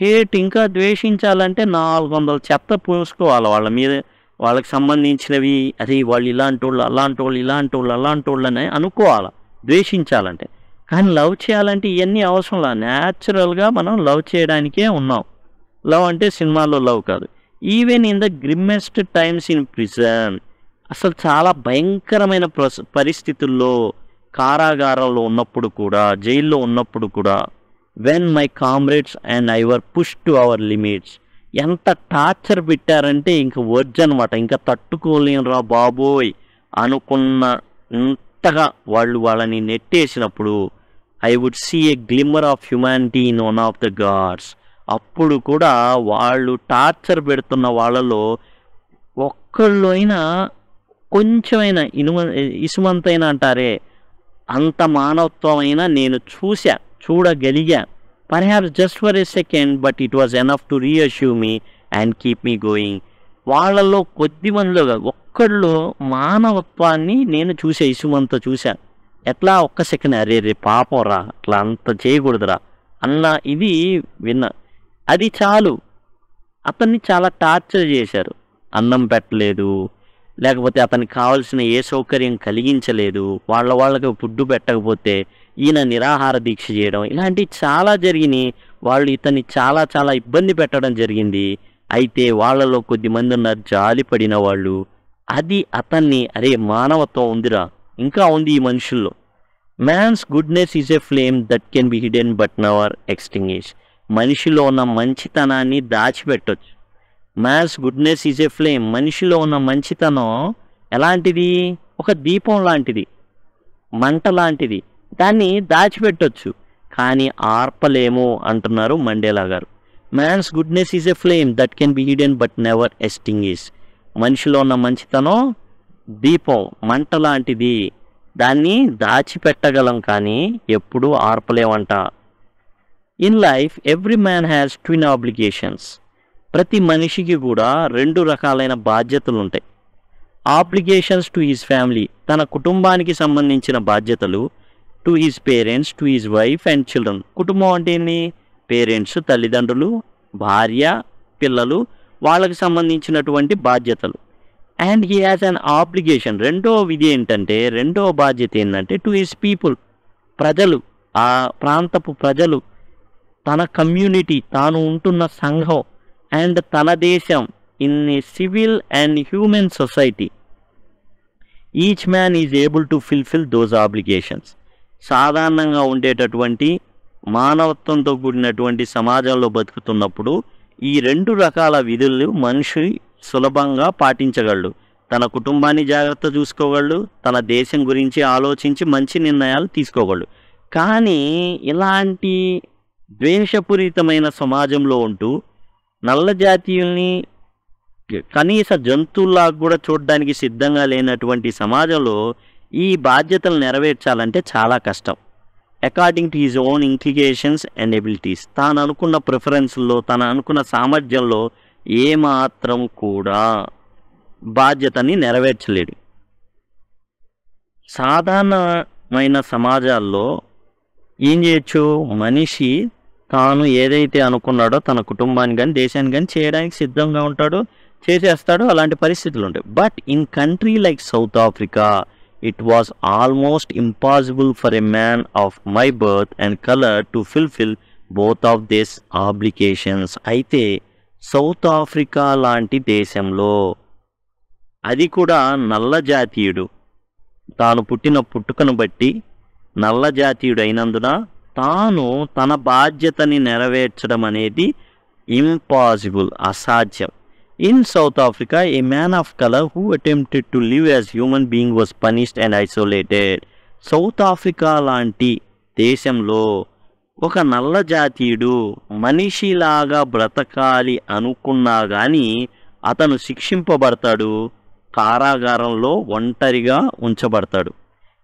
A: Hate ఇంకా ద్వేషించాలంటే 400 చెత్త పోసుకోవాలి వాళ్ళ మీద, వాళ్ళకి సంబంధించినవి. అది వాళ్ళు ఇలాంటి వాళ్ళు, అలాంటి వాళ్ళు, ఇలాంటి వాళ్ళు, అలాంటి వాళ్ళు అని అనుకోవాలి ద్వేషించాలంటే. కానీ లవ్ చేయాలంటే ఇవన్నీ అవసరంలా, న్యాచురల్గా మనం లవ్ చేయడానికే ఉన్నాం. లవ్ అంటే సినిమాల్లో లవ్ కాదు. Even in the grimmest times in prison, అసలు చాలా భయంకరమైన పరిస్థితుల్లో, కారాగారంలో ఉన్నప్పుడు కూడా, జైల్లో ఉన్నప్పుడు కూడా, when my comrades and I were push to our limits, ఎంత టార్చర్ పెట్టారంటే ఇంక వర్జ్ అనమాట, ఇంకా తట్టుకోలేనురా బాబోయ్ అనుకున్నంతగా వాళ్ళు వాళ్ళని నెట్టేసినప్పుడు, I would see a glimmer of humanity in one of the guards. అప్పుడు కూడా వాళ్ళు టార్చర్ పెడుతున్న వాళ్ళలో ఒక్కళ్ళు అయినా కొంచెమైనా ఇసుమంతైనా అంటారే, అంత మానవత్వమైనా నేను చూడగలిగా. Perhaps just for a second, but it was enough to reassure me and keep me going. వాళ్ళలో కొద్ది మందిలో ఒక్కళ్ళు మానవత్వాన్ని నేను ఇసుమంత చూశాను. ఎట్లా ఒక్క సెకండ్, అరే రే పాపం రా, అట్లా అంత చేయకూడదురా అన్న ఇది విన్నా. అది చాలు, అతన్ని చాలా టార్చర్ చేశారు. అన్నం పెట్టలేదు, లేకపోతే అతనికి కావాల్సిన ఏ సౌకర్యం కలిగించలేదు, వాళ్ళకి ఫుడ్ పెట్టకపోతే ఈయన నిరాహార దీక్ష చేయడం, ఇలాంటివి చాలా జరిగినాయి. వాళ్ళు ఇతన్ని చాలా చాలా ఇబ్బంది పెట్టడం జరిగింది. అయితే వాళ్ళలో కొద్దిమంది ఉన్నారు జాలి పడిన వాళ్ళు. అది అతన్ని, అరే మానవత్వం ఉందిరా, ఇంకా ఉంది ఈ మనుషుల్లో. Man's goodness is a flame that can be hidden but never extinguish. మనిషిలో ఉన్న మంచితనాన్ని దాచిపెట్టొచ్చు. Man's goodness is a flame, మనిషిలో ఉన్న మంచితనం ఎలాంటిది, ఒక దీపం లాంటిది, మంట లాంటిది, దాన్ని దాచిపెట్టొచ్చు కానీ ఆర్పలేము అంటున్నారు మండేలా గారు. Man's goodness is a flame that can be hidden but never extinguish. మనిషిలో ఉన్న మంచితనం దీపం, మంట లాంటిది, దాన్ని దాచిపెట్టగలం కానీ ఎప్పుడూ ఆర్పలేమంట. In life every man has twin obligations. ప్రతి మనిషికి కూడా 2 రకాలైన బాధ్యతలు ఉంటాయి. ఆబ్లిగేషన్స్ టు హిజ్ ఫ్యామిలీ, తన కుటుంబానికి సంబంధించిన బాధ్యతలు. To his parents, to his wife and children. కుటుంబం అంటే ఏంటి, పేరెంట్స్ తల్లిదండ్రులు, భార్య, పిల్లలు, వాళ్ళకి సంబంధించినటువంటి బాధ్యతలు. And he has an obligation, రెండవ బాధ్యత ఏంటంటే టు హిజ్ పీపుల్, ప్రజలు, ఆ ప్రాంతపు ప్రజలు, తన కమ్యూనిటీ, తాను ఉంటున్న సంఘం అండ్ తన దేశం. In a civil and human society each man is able to fulfil those obligations. సాధారణంగా ఉండేటటువంటి మానవత్వంతో కూడినటువంటి సమాజంలో బతుకుతున్నప్పుడు ఈ 2 రకాల విధులు మనిషి సులభంగా పాటించగలడు. తన కుటుంబాన్ని జాగ్రత్త చూసుకోగలడు, తన దేశం గురించి ఆలోచించి మంచి నిర్ణయాలు తీసుకోగలడు. కానీ ఇలాంటి ద్వేషపూరితమైన సమాజంలో ఉంటూ నల్ల జాతీయుల్ని కనీస జంతువుల్లా కూడా చూడడానికి సిద్ధంగా లేనటువంటి సమాజంలో ఈ బాధ్యతలు నెరవేర్చాలంటే చాలా కష్టం. According to his own inclinations and abilities, తాను అనుకున్న ప్రిఫరెన్స్లో, తను అనుకున్న సామర్థ్యంలో ఏమాత్రం కూడా బాధ్యతని నెరవేర్చలేడు. సాధారణమైన సమాజాల్లో ఏం చేయొచ్చు, మనిషి తాను ఏదైతే అనుకున్నాడో తన కుటుంబాన్ని కానీ దేశాన్ని కానీ చేయడానికి సిద్ధంగా ఉంటాడో చేసేస్తాడో, అలాంటి పరిస్థితులు ఉంటాయి. But in country like south Africa it was almost impossible for a man of my birth and colour to fulfil both of this obligations. అయితే సౌత్ ఆఫ్రికా లాంటి దేశంలో, అది కూడా నల్ల జాతీయుడు, తాను పుట్టిన పుట్టుకను బట్టి నల్ల జాతీయుడు అయినందున తాను తన బాధ్యతని నెరవేర్చడం అనేది ఇంపాసిబుల్, అసాధ్యం. In South Africa a man of colour who attempted to live as human being was punished and isolated. South Africa లాంటి దేశంలో ఒక నల్ల జాతీయుడు మనిషిలాగా బ్రతకాలి అనుకున్నా గాని అతను శిక్షింపబడతాడు, కారాగారంలో ఒంటరిగా ఉంచబడతాడు.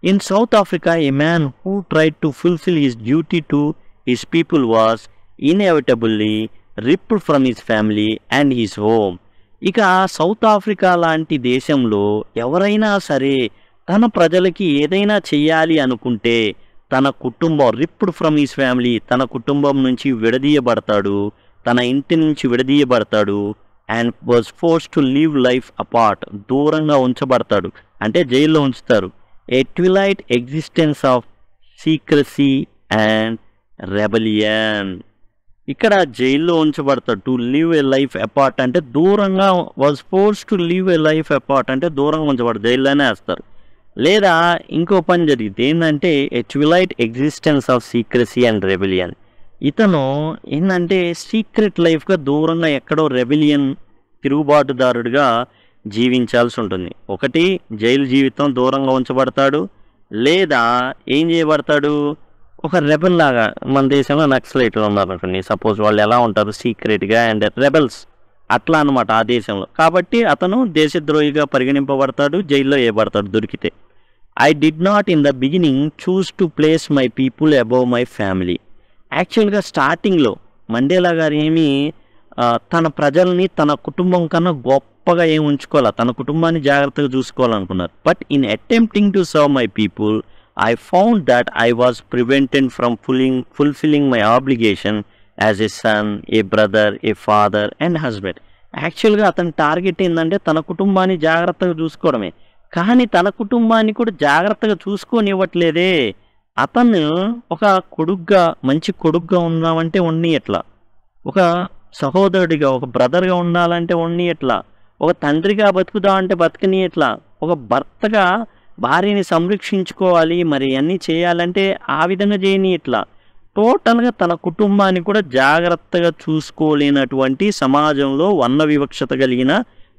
A: In South Africa a man who tried to fulfil his duty to his people was inevitably ripped from his family and his home. ఇక సౌత్ ఆఫ్రికా లాంటి దేశంలో ఎవరైనా సరే తన ప్రజలకి ఏదైనా చెయ్యాలి అనుకుంటే తన కుటుంబం రిప్డ్ ఫ్రమ్ హిస్ ఫ్యామిలీ, తన కుటుంబం నుంచి విడదీయబడతాడు, తన ఇంటి నుంచి విడదీయబడతాడు. And was force to live life apart, దూరంగా ఉంచబడతాడు, అంటే జైల్లో ఉంచుతారు. A twilight existence of secrecy and rebellion. ఇక్కడ జైల్లో ఉంచబడతాడు. To live a life apart అంటే దూరంగా, was force to live a life apart అంటే దూరంగా ఉంచబడతాడు, జైల్లోనే వేస్తారు. లేదా ఇంకో పని జరిగింది ఏంటంటే a twilight existence of secrecy and rebellion. ఇతను ఏంటంటే సీక్రెట్ లైఫ్గా దూరంగా ఎక్కడో రెబిలియన్, తిరుగుబాటుదారుడిగా జీవించాల్సి ఉంటుంది. ఒకటి జైలు జీవితం, దూరంగా ఉంచబడతాడు. లేదా ఏం చేయబడతాడు, ఒక రెబెల్ లాగా. మన దేశంలో నక్సలైట్లు ఉన్నారనుకోండి, సపోజ్ వాళ్ళు ఎలా ఉంటారు సీక్రెట్గా అండ్ రెబెల్స్, అట్లా అనమాట ఆ దేశంలో. కాబట్టి అతను దేశద్రోహిగా పరిగణింపబడతాడు, జైల్లో వేయబడతాడు దొరికితే. I did not in the beginning choose to place my people above my family. యాక్చువల్గా స్టార్టింగ్లో మండేలా గారు ఏమీ తన ప్రజల్ని తన కుటుంబం కన్నా గొప్పగా ఏమి ఉంచుకోవాలి, తన కుటుంబాన్ని జాగ్రత్తగా చూసుకోవాలనుకున్నారు. But in attempting to serve my people I found that I was prevented from fulfilling my obligation as a son, a brother, a father and husband. యాక్చువల్గా అతని టార్గెట్ ఏంటంటే తన కుటుంబాన్ని జాగ్రత్తగా చూసుకోవడమే, కానీ తన కుటుంబాన్ని కూడా జాగ్రత్తగా చూసుకోనివ్వట్లేదే. అతను ఒక కొడుగ్గా, మంచి కొడుగ్గా ఉందామంటే ఉన్ని ఎట్లా, ఒక సహోదరుడిగా, ఒక బ్రదర్గా ఉండాలంటే ఉన్ని ఎట్లా, ఒక తండ్రిగా బతుకుదామంటే బతకని ఎట్లా, ఒక భర్తగా భార్యని సంరక్షించుకోవాలి, మరి అన్నీ చేయాలంటే ఆ విధంగా చేయని ఇట్లా. టోటల్గా తన కుటుంబాన్ని కూడా జాగ్రత్తగా చూసుకోలేనటువంటి సమాజంలో వర్ణ వివక్షత కలిగిన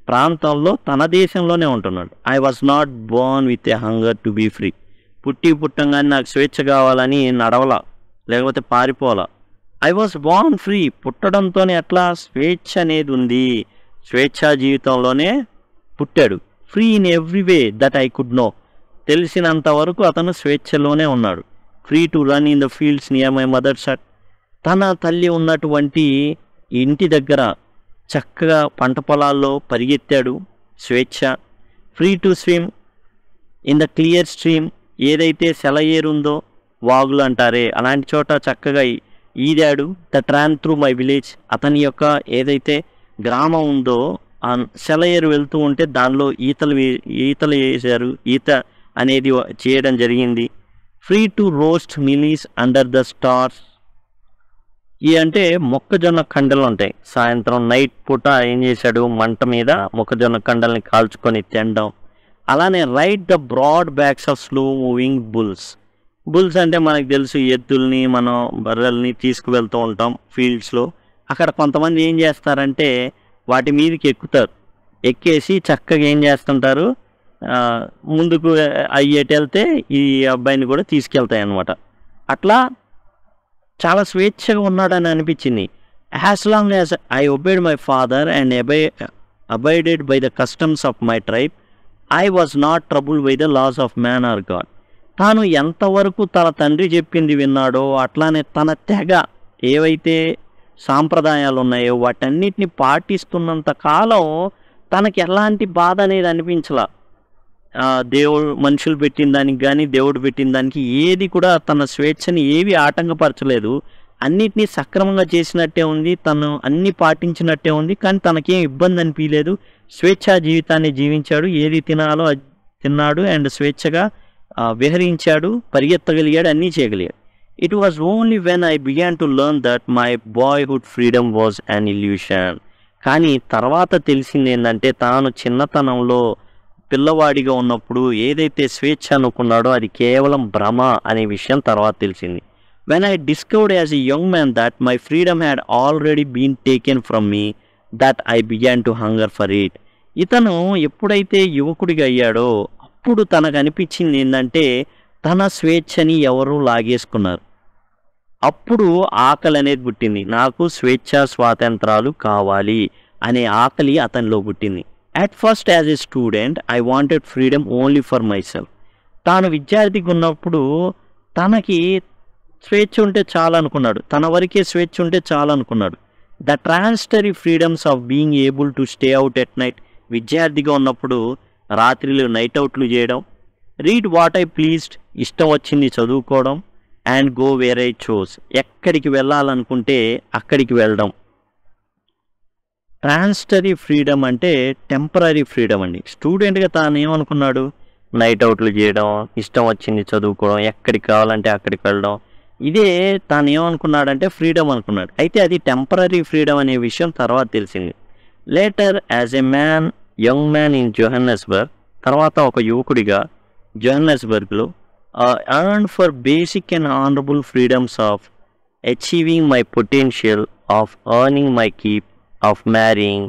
A: ప్రాంతాల్లో తన దేశంలోనే ఉంటున్నాడు. I was not born with a hunger to be free. పుట్టంగానే నాకు స్వేచ్ఛ కావాలని నడవలా, లేకపోతే పారిపోలా. I was born free. పుట్టడంతోనే ఎట్లా స్వేచ్ఛ అనేది ఉంది, స్వేచ్ఛా జీవితంలోనే పుట్టాడు. Free in every way that I could know. తెలిసినంత వరకు అతను స్వేచ్ఛలోనే ఉన్నాడు. Free to run in the fields near my mother's hut. తన తల్లి ఉన్నటువంటి ఇంటి దగ్గర చక్కగా పంట పొలాల్లో పరిగెత్తాడు, స్వేచ్ఛ. Free to swim in the clear stream. ఏదైతే సెలయేరుందో, వాగులు అంటారే అలాంటి చోట చక్కగా ఈదాడు. That ran through my village. అతని యొక్క ఏదైతే గ్రామం ఉందో సెలయేరు వెళ్తూ ఉంటే దానిలో ఈతలు వేశారు, ఈత అనేది చేయడం జరిగింది. Free to roast mealies under the stars. ఇవి అంటే మొక్కజొన్న కండలు ఉంటాయి, సాయంత్రం నైట్ పూట ఏం చేశాడు, మంట మీద మొక్కజొన్న కండల్ని కాల్చుకొని తినడం. అలానే ride the broad backs of slow moving bulls. Bulls అంటే మనకు తెలుసు, ఎద్దుల్ని, మనం బర్రెల్ని తీసుకువెళ్తూ ఉంటాం ఫీల్డ్స్లో. అక్కడ కొంతమంది ఏం చేస్తారంటే వాటి మీదకి ఎక్కుతారు, ఎక్కేసి చక్కగా ఏం చేస్తుంటారు, ముందుకు అయ్యేటి వెళ్తే ఈ అబ్బాయిని కూడా తీసుకెళ్తాయి అన్నమాట. అట్లా చాలా స్వేచ్ఛగా ఉన్నాడని అనిపించింది. As long as I obeyed my father and abided by the customs of my tribe, I was not trouble by the laws of man or God. తాను ఎంతవరకు తన తండ్రి చెప్పింది విన్నాడో, అట్లానే తన తెగ ఏవైతే సాంప్రదాయాలు ఉన్నాయో వాటన్నిటిని పాటిస్తున్నంత కాలం తనకి ఎలాంటి బాధ అనేది అనిపించలా. దేవుడు మనుషులు పెట్టిన దానికి కానీ దేవుడు పెట్టిన దానికి ఏది కూడా తన స్వేచ్ఛని ఏవి ఆటంకపరచలేదు. అన్నిటినీ సక్రమంగా చేసినట్టే ఉంది, తను అన్ని పాటించినట్టే ఉంది, కానీ తనకేం ఇబ్బంది అనిపించలేదు. స్వేచ్ఛా జీవితాన్ని జీవించాడు, ఏది తినాలో అది తిన్నాడు అండ్ స్వేచ్ఛగా విహరించాడు, పరిగెత్తగలిగాడు, అన్నీ చేయగలిగాడు. It was only when I began to learn that my boyhood freedom was an illusion. కానీ తర్వాత తెలిసింది ఏంటంటే తాను చిన్నతనంలో పిల్లవాడిగా ఉన్నప్పుడు ఏదైతే స్వేచ్ఛ అనుకున్నాడో అది కేవలం భ్రమ అనే విషయం తర్వాత తెలిసింది. When I discovered as a young man that my freedom had already been taken from me, that I began to hunger for it. ఇతను ఎప్పుడైతే యువకుడిగా అయ్యాడో అప్పుడు తనకు అనిపించింది ఏంటంటే తన స్వేచ్ఛని ఎవరు లాగేసుకున్నారు. అప్పుడు ఆకలి అనేది పుట్టింది. నాకు స్వేచ్ఛ స్వాతంత్రాలు కావాలి అనే ఆకలి అతనిలో పుట్టింది. At first as a student I wanted freedom only for my self. తాను విద్యార్థిగా ఉన్నప్పుడు తనకి స్వేచ్ఛ ఉంటే చాలనుకున్నాడు, తన వరకే స్వేచ్ఛ ఉంటే చాలనుకున్నాడు. The transitory freedoms of being able to stay out at night. విద్యార్థిగా ఉన్నప్పుడు రాత్రిలు నైట్ అవుట్లు చేయడం, రీడ్ వాట్ ఐ ప్లీజ్డ్, ఇష్టం వచ్చింది చదువుకోవడం, and go where I chose, ఎక్కడికి వెళ్ళాలనుకుంటే అక్కడికి వెళ్ళడం. ట్రాన్స్టరీ ఫ్రీడమ్ అంటే టెంపరీ ఫ్రీడమ్ అండి. స్టూడెంట్గా తాను ఏమనుకున్నాడు, నైట్ అవుట్లు చేయడం, ఇష్టం వచ్చింది చదువుకోవడం, ఎక్కడికి కావాలంటే అక్కడికి వెళ్ళడం, ఇదే తాను ఏమనుకున్నాడంటే ఫ్రీడమ్ అనుకున్నాడు. అయితే అది టెంపరీ ఫ్రీడమ్ అనే విషయం తర్వాత తెలిసింది. Later as a man, young man in Johannesburg, తర్వాత ఒక యువకుడిగా జోహన్నెస్బర్గ్లో earned for basic and honorable freedoms of achieving my potential, of earning my keep, of marrying.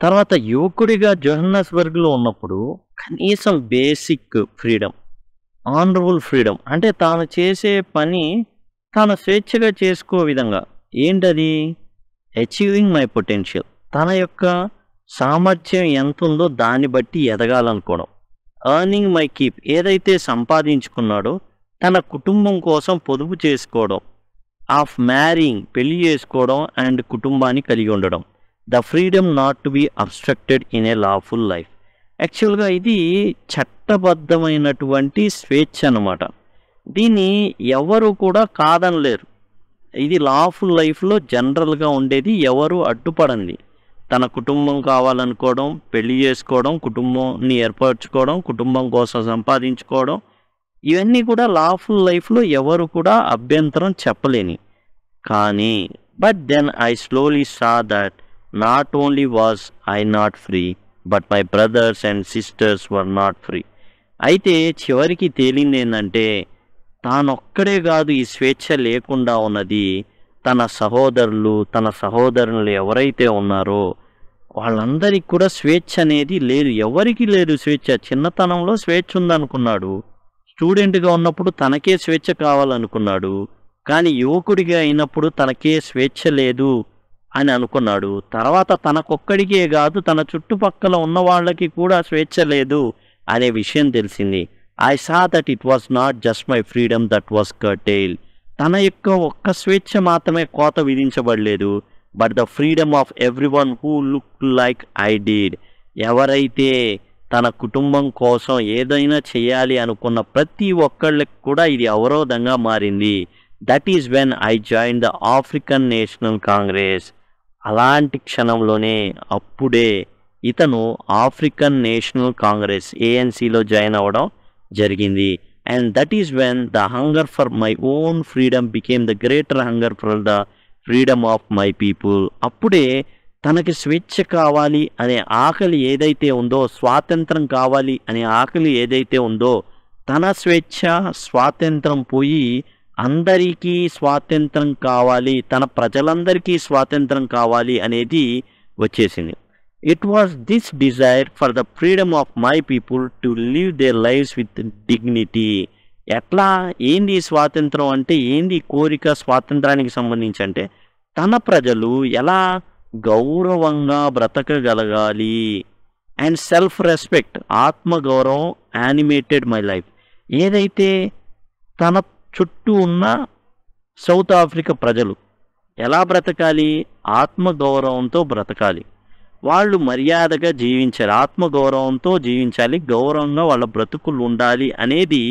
A: తర్వాత యువకుడిగా జోహన్నెస్బర్గ్లో ఉన్నప్పుడు కనీసం బేసిక్ ఫ్రీడమ్, ఆనరబుల్ ఫ్రీడమ్ అంటే తాను చేసే పని తాను స్వేచ్ఛగా చేసుకో విధంగా. ఏంటది? అచీవింగ్ మై పొటెన్షియల్, తన యొక్క సామర్థ్యం ఎంత ఉందో దాన్ని బట్టి ఎదగాలనుకోవడం. ఎర్నింగ్ మై కీప్, ఏదైతే సంపాదించుకున్నాడో తన కుటుంబం కోసం పొదుపు చేసుకోవడం. ఆఫ్ మ్యారింగ్, పెళ్లి చేసుకోవడం, అండ్ కుటుంబాన్ని కలిగి ఉండడం. The freedom not to be obstructed in a lawful life. యాక్చువల్గా ఇది చట్టబద్ధమైనటువంటి స్వేచ్ఛ అన్నమాట. దీన్ని ఎవరు కూడా కాదనలేరు. ఇది లాఫుల్ లైఫ్లో జనరల్గా ఉండేది, ఎవరు అడ్డుపడంది. తన కుటుంబం కావాలనుకోవడం, పెళ్లి చేసుకోవడం, కుటుంబాన్ని ఏర్పరచుకోవడం, కుటుంబం కోసం సంపాదించుకోవడం, ఇవన్నీ కూడా లాఫుల్ లైఫ్లో ఎవరు కూడా అభ్యంతరం చెప్పలేని. కానీ but then I slowly saw that not only was I not free, but my brothers and sisters were not free. అయితే చివరికి తేలింది ఏంటంటే తానొక్కడే కాదు ఈ స్వేచ్ఛ లేకుండా ఉన్నది, తన సహోదరులు, తన సహోదరులు ఎవరైతే ఉన్నారో వాళ్ళందరికీ కూడా స్వేచ్ఛ అనేది లేదు. ఎవరికి లేదు స్వేచ్ఛ. చిన్నతనంలో స్వేచ్ఛ ఉందనుకున్నాడు, స్టూడెంట్గా ఉన్నప్పుడు తనకే స్వేచ్ఛ కావాలనుకున్నాడు, కానీ యువకుడిగా అయినప్పుడు తనకే స్వేచ్ఛ లేదు అని అనుకున్నాడు. తర్వాత తనకొక్కడికే కాదు తన చుట్టుపక్కల ఉన్న వాళ్ళకి కూడా స్వేచ్ఛ లేదు అనే విషయం తెలిసింది. I saw that it was not just my freedom that was curtailed. తన యొక్క ఒక్క స్వేచ్ఛ మాత్రమే కోత విధించబడలేదు, but the freedom of every one who look like I did. ఎవరైతే తన కుటుంబం కోసం ఏదైనా చేయాలి అనుకున్న ప్రతి ఒక్కళ్ళకి కూడా ఇది అవరోధంగా మారింది. That is when I join the African National Congress. అలాంటి క్షణంలోనే అప్పుడే ఇతను ఆఫ్రికన్ నేషనల్ కాంగ్రెస్ ఏఎన్సీలో జాయిన్ అవ్వడం జరిగింది. And that is when the hunger for my own freedom became the greater hunger for the freedom of my people. అప్పుడే తనకి స్వేచ్ఛ కావాలి అనే ఆకలి ఏదైతే ఉందో, స్వాతంత్రం కావాలి అనే ఆకలి ఏదైతే ఉందో, తన స్వేచ్ఛ స్వాతంత్రం పోయి అందరికీ స్వాతంత్రం కావాలి, తన ప్రజలందరికీ స్వాతంత్రం కావాలి అనేది వచ్చేసింది. It was this desire for the freedom of my people to live there lifes with dignity. ఎట్లా, ఏంది స్వాతంత్రం అంటే ఏంది కోరిక స్వాతంత్రానికి సంబంధించి అంటే తన ప్రజలు ఎలా గౌరవంగా బ్రతకగలగాలి. అండ్ సెల్ఫ్ రెస్పెక్ట్, ఆత్మగౌరవం యానిమేటెడ్ మై లైఫ్. ఏదైతే తన చుట్టూ ఉన్న సౌత్ ఆఫ్రికా ప్రజలు ఎలా బ్రతకాలి, ఆత్మగౌరవంతో బ్రతకాలి, వాళ్ళు మర్యాదగా జీవించాలి, ఆత్మగౌరవంతో జీవించాలి, గౌరవంగా వాళ్ళ బ్రతుకులు ఉండాలి అనేది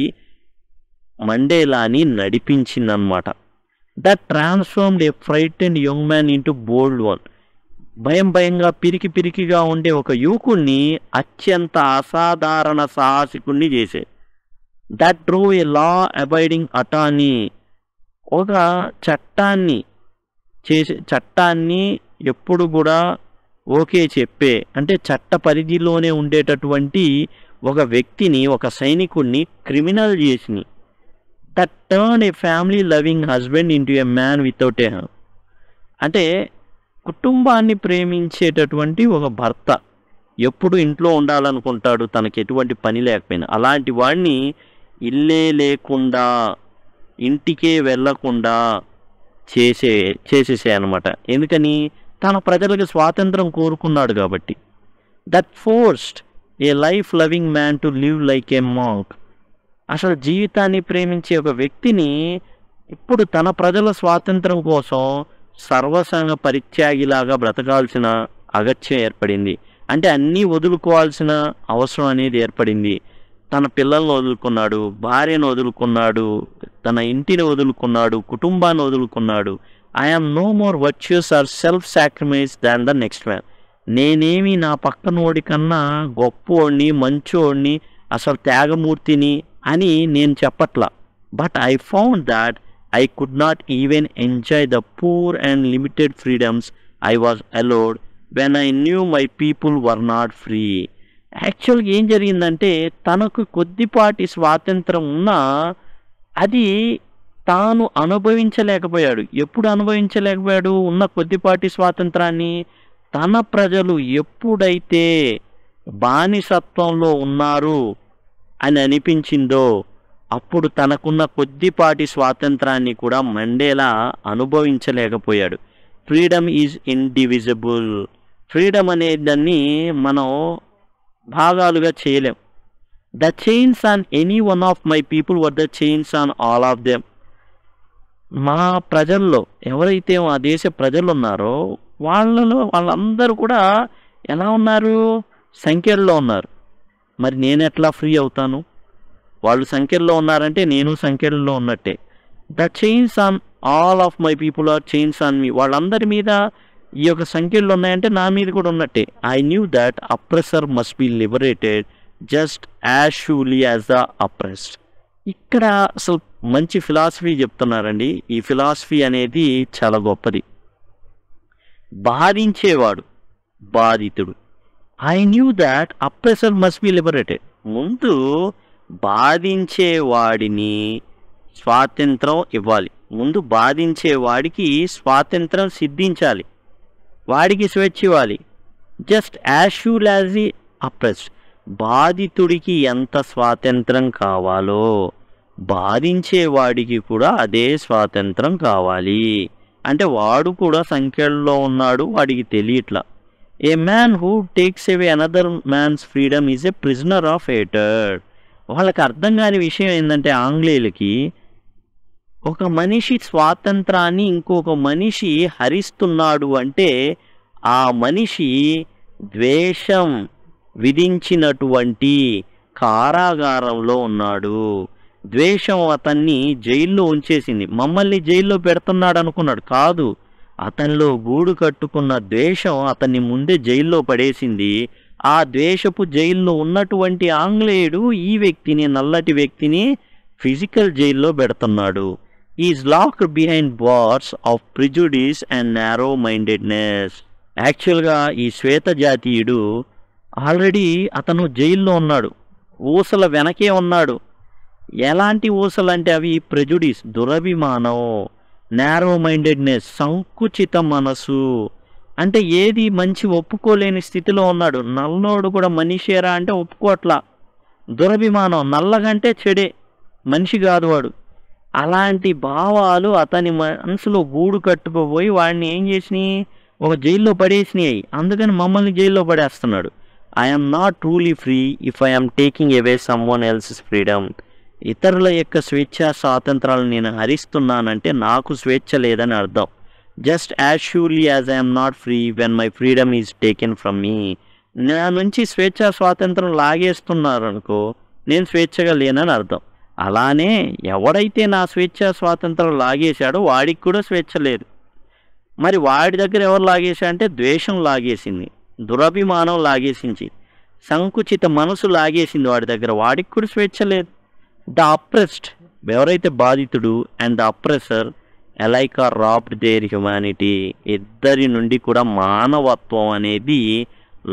A: మండేలాని నడిపించిందనమాట. That transformed a frightened young man into bold one. భయంగా పిరికిగా ఉండే ఒక యువకుడిని అత్యంత అసాధారణ సాహసికుణ్ణి చేసే. That drove a law abiding attorney. ఒక చట్టాన్ని ఎప్పుడు కూడా ఓకే చెప్పే, అంటే చట్ట పరిధిలోనే ఉండేటటువంటి ఒక వ్యక్తిని, ఒక సైనికుడిని క్రిమినల్ చేసి that turn A family loving husband into A man without a house. అంటే కుటుంబాన్ని ప్రేమించేటటువంటి ఒక భర్త ఎప్పుడు ఇంట్లో ఉండాలనుకుంటాడు, తనకి ఎటువంటి పని లేకపోయినా, అలాంటి వాడిని ఇల్లే లేకుండా ఇంటికే వెళ్ళకుండా చేసేసాయన్నమాట. ఎందుకని? తన ప్రజలకు స్వాతంత్రం కోరుకున్నాడు కాబట్టి. That forced A life loving man to live like A monk. అసలు జీవితాన్ని ప్రేమించే ఒక వ్యక్తిని ఇప్పుడు తన ప్రజల స్వాతంత్రం కోసం సర్వసంగ పరిత్యాగిలాగా బ్రతకాల్సిన అగత్యం ఏర్పడింది. అంటే అన్నీ వదులుకోవాల్సిన అవసరం అనేది ఏర్పడింది. తన పిల్లలను వదులుకున్నాడు, భార్యను వదులుకున్నాడు, తన ఇంటిని వదులుకున్నాడు, కుటుంబాన్ని వదులుకున్నాడు. I'm no more virtuous or self sacrifice than the next man. నేనేమి నా పక్కనోడి కన్నా గొప్పోడిని, మంచోడిని, అసలు త్యాగమూర్తిని అని నేను చెప్పట్లా. But I found that I could not even enjoy the poor and limited freedoms I was allowed when I knew my people were not free. యాక్చువల్గా ఏం జరిగిందంటే తనకు కొద్దిపాటి స్వాతంత్రం ఉన్నా అది తాను అనుభవించలేకపోయాడు. ఎప్పుడు అనుభవించలేకపోయాడు ఉన్న కొద్దిపాటి స్వాతంత్రాన్ని? తన ప్రజలు ఎప్పుడైతే బానిసత్వంలో ఉన్నారు అని అనిపించిందో అప్పుడు తనకున్న కొద్దిపాటి స్వాతంత్రాన్ని కూడా మండేలా అనుభవించలేకపోయాడు. Freedom is indivisible. ఫ్రీడమ్ అనే దాన్ని మనం భాగాలుగా చేయలేం. The chains on any one of my people were the chains on all of them. మా ప్రజల్లో ఎవరైతే ఆ దేశ ప్రజలు ఉన్నారో వాళ్ళందరూ కూడా ఎలా ఉన్నారు? సంఖ్యల్లో ఉన్నారు. మరి నేను ఎట్లా ఫ్రీ అవుతాను? వాళ్ళు సంఖ్యల్లో ఉన్నారంటే నేను సంఖ్యల్లో ఉన్నట్టే. The chains on all of my people are chains on me. వాళ్ళందరి మీద ఈ యొక్క సంఖ్యలు ఉన్నాయంటే నా మీద కూడా ఉన్నట్టే. I knew that oppressor must be liberated just as surely as the oppressed. ఇక్కడ అసలు మంచి ఫిలాసఫీ చెప్తున్నారండి. ఈ ఫిలాసఫీ అనేది చాలా గొప్పది. బాధించేవాడు బాధితుడు. I knew that oppressor must be liberated. ముందు బాధించేవాడిని స్వాతంత్రం ఇవ్వాలి. ముందు బాధించేవాడికి స్వాతంత్రం సిద్ధించాలి, వాడికి స్వేచ్ఛ ఇవ్వాలి. Just as surely as the oppressed. బాధితుడికి ఎంత స్వాతంత్రం కావాలో బాధించేవాడికి కూడా అదే స్వాతంత్రం కావాలి. అంటే వాడు కూడా సంఖ్యల్లో ఉన్నాడు, వాడికి తెలియట్లా. A man who takes away another man's freedom is a prisoner of hatred. వాళ్ళకి అర్థం కాని విషయం ఏంటంటే ఆంగ్లేయులకి ఒక మనిషి స్వాతంత్రాన్ని ఇంకొక మనిషి హరిస్తున్నాడు అంటే ఆ మనిషి ద్వేషం విధించినటువంటి కారాగారంలో ఉన్నాడు. ద్వేషం అతన్ని జైల్లో ఉంచేసింది. మమ్మల్ని జైల్లో పెడుతున్నాడు అనుకున్నాడు. కాదు, అతనిలో గూడు కట్టుకున్న ద్వేషం అతన్ని ముందే జైల్లో పడేసింది. ఆ ద్వేషపు జైల్లో ఉన్నటువంటి ఆంగ్లేయుడు ఈ వ్యక్తిని, నల్లటి వ్యక్తిని ఫిజికల్ జైల్లో పెడుతున్నాడు. Is locked behind bars of prejudice and narrow mindedness. యాక్చువల్గా ఈ శ్వేత జాతీయుడు ఆల్రెడీ అతను జైల్లో ఉన్నాడు, ఊసల వెనకే ఉన్నాడు. ఎలాంటి ఊసలు అంటే అవి ప్రెజుడిస్, దురభిమానం, నారో మైండెడ్నెస్, సంకుచిత మనసు. అంటే ఏది మంచి ఒప్పుకోలేని స్థితిలో ఉన్నాడు. నల్లోడు కూడా మనిషేరా అంటే ఒప్పుకోట్లా. దురభిమానం, నల్లగంటే చెడే, మనిషి కాదు వాడు. అలాంటి భావాలు అతని మనసులో గూడు కట్టుకుపోయి వాడిని ఏం చేసినాయి? ఒక జైల్లో పడేసినాయి. అందుకని మమ్మల్ని జైల్లో పడేస్తున్నాడు. I'm not truly free if I'm taking away someone else's freedom. ఇతరుల యొక్క స్వేచ్ఛా స్వాతంత్రాలను నేను హరిస్తున్నానంటే నాకు స్వేచ్ఛ లేదని అర్థం. Just as surely as I'm not free when my freedom is taken from మీ. నా నుంచి స్వేచ్ఛా స్వాతంత్రం లాగేస్తున్నారు అనుకో, నేను స్వేచ్ఛగా లేనని అర్థం. అలానే ఎవడైతే నా స్వేచ్ఛా స్వాతంత్రం లాగేశాడో వాడికి కూడా స్వేచ్ఛ లేదు. మరి వాడి దగ్గర ఎవరు లాగేశా అంటే ద్వేషం లాగేసింది, దురభిమానం లాగేసింది, సంకుచిత మనసు లాగేసింది వాడి దగ్గర. వాడికి కూడా స్వేచ్ఛ లేదు. ద అప్రెస్డ్, ఎవరైతే బాధితుడు, and the oppressor alike are robbed their humanity. ఇద్దరి నుండి కూడా మానవత్వం అనేది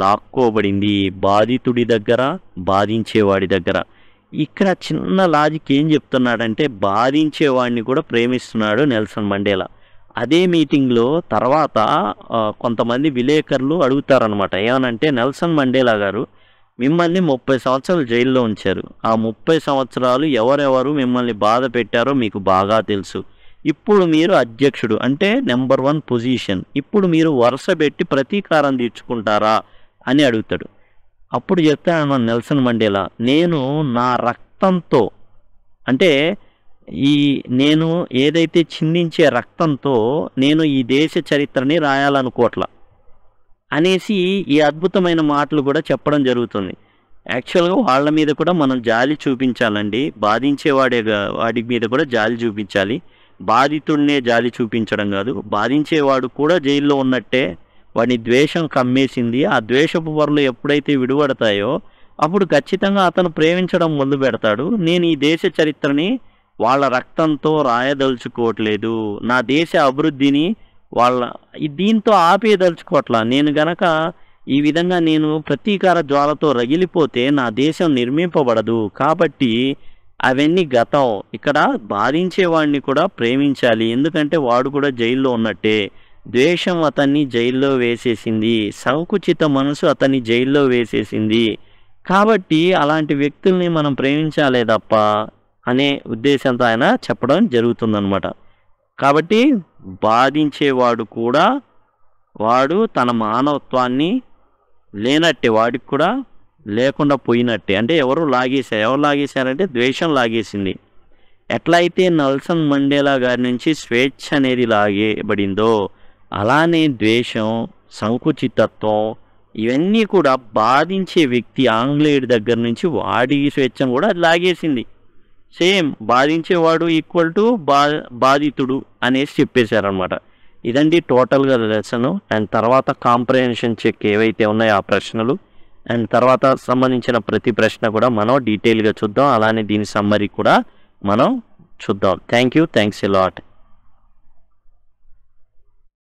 A: లాక్కోబడింది, బాధితుడి దగ్గర, బాధించేవాడి దగ్గర. ఇక్కడ చిన్న లాజిక్ ఏం చెప్తున్నాడంటే బాధించేవాడిని కూడా ప్రేమిస్తున్నాడు నెల్సన్ మండేలా. అదే మీటింగ్లో తర్వాత కొంతమంది విలేకరులు అడుగుతారనమాట, ఏమనంటే నెల్సన్ మండేలా గారు మిమ్మల్ని 30 సంవత్సరాలు జైల్లో ఉంచారు. ఆ 30 సంవత్సరాలు ఎవరెవరు మిమ్మల్ని బాధ పెట్టారో మీకు బాగా తెలుసు. ఇప్పుడు మీరు అధ్యక్షుడు అంటే నెంబర్ 1 పొజిషన్. ఇప్పుడు మీరు వరుస పెట్టి ప్రతీకారం తీర్చుకుంటారా అని అడుగుతాడు. అప్పుడు చెప్తాడు నెల్సన్ మండేలా, నేను నా రక్తంతో అంటే నేను ఏదైతే చిందించే రక్తంతో నేను ఈ దేశ చరిత్రని రాయాలనుకోవట్లా అనేసి ఈ అద్భుతమైన మాటలు కూడా చెప్పడం జరుగుతుంది. యాక్చువల్గా వాళ్ళ మీద కూడా మనం జాలి చూపించాలండి. వాడి మీద కూడా జాలి చూపించాలి. బాధితుడినే జాలి చూపించడం కాదు. బాధించేవాడు కూడా జైల్లో ఉన్నట్టే. వాడి ద్వేషం కమ్మేసింది. ఆ ద్వేషపు వరలు ఎప్పుడైతే విడిపడతాయో అప్పుడు ఖచ్చితంగా అతను ప్రేమించడం మొదలు పెడతాడు. నేను ఈ దేశ చరిత్రని వాళ్ళ రక్తంతో రాయదలుచుకోవట్లేదు, నా దేశ అభివృద్ధిని దీంతో ఆపేయదలుచుకోవట్లా. నేను గనక ఈ విధంగా నేను ప్రతీకార జ్వాలతో రగిలిపోతే నా దేశం నిర్మింపబడదు. కాబట్టి అవన్నీ గతం. ఇక్కడ బాధించేవాడిని కూడా ప్రేమించాలి, ఎందుకంటే వాడు కూడా జైల్లో ఉన్నట్టే. ద్వేషం అతన్ని జైల్లో వేసేసింది, సంకుచిత మనసు అతన్ని జైల్లో వేసేసింది. కాబట్టి అలాంటి వ్యక్తుల్ని మనం ప్రేమించాలే తప్ప అనే ఉద్దేశంతో ఆయన చెప్పడం జరుగుతుందన్నమాట. కాబట్టి బాధించేవాడు కూడా వాడు తన మానవత్వాన్ని లేనట్టే, వాడికి కూడా లేకుండా పోయినట్టే. అంటే ఎవరు లాగేశారంటే ద్వేషం లాగేసింది. ఎట్లయితే నెల్సన్ మండేలా గారి నుంచి స్వేచ్ఛ అనేది లాగేయబడిందో అలానే ద్వేషం, సంకుచితత్వం ఇవన్నీ కూడా బాధించే వ్యక్తి ఆంగ్లేయుడి దగ్గర నుంచి వాడి స్వేచ్ఛను కూడా అది లాగేసింది. సేమ్ బాధించేవాడు ఈక్వల్ టు బాధితుడు అనేసి చెప్పేశారనమాట. ఇదండి టోటల్గా లెసన్. అండ్ తర్వాత కాంప్రహెన్షన్ చెక్ ఏవైతే ఉన్నాయో ఆ ప్రశ్నలు, అండ్ తర్వాత సంబంధించిన ప్రతి ప్రశ్న కూడా మనం డీటెయిల్గా చూద్దాం. అలానే దీని సమ్మరీ కూడా మనం చూద్దాం. Thanks a lot.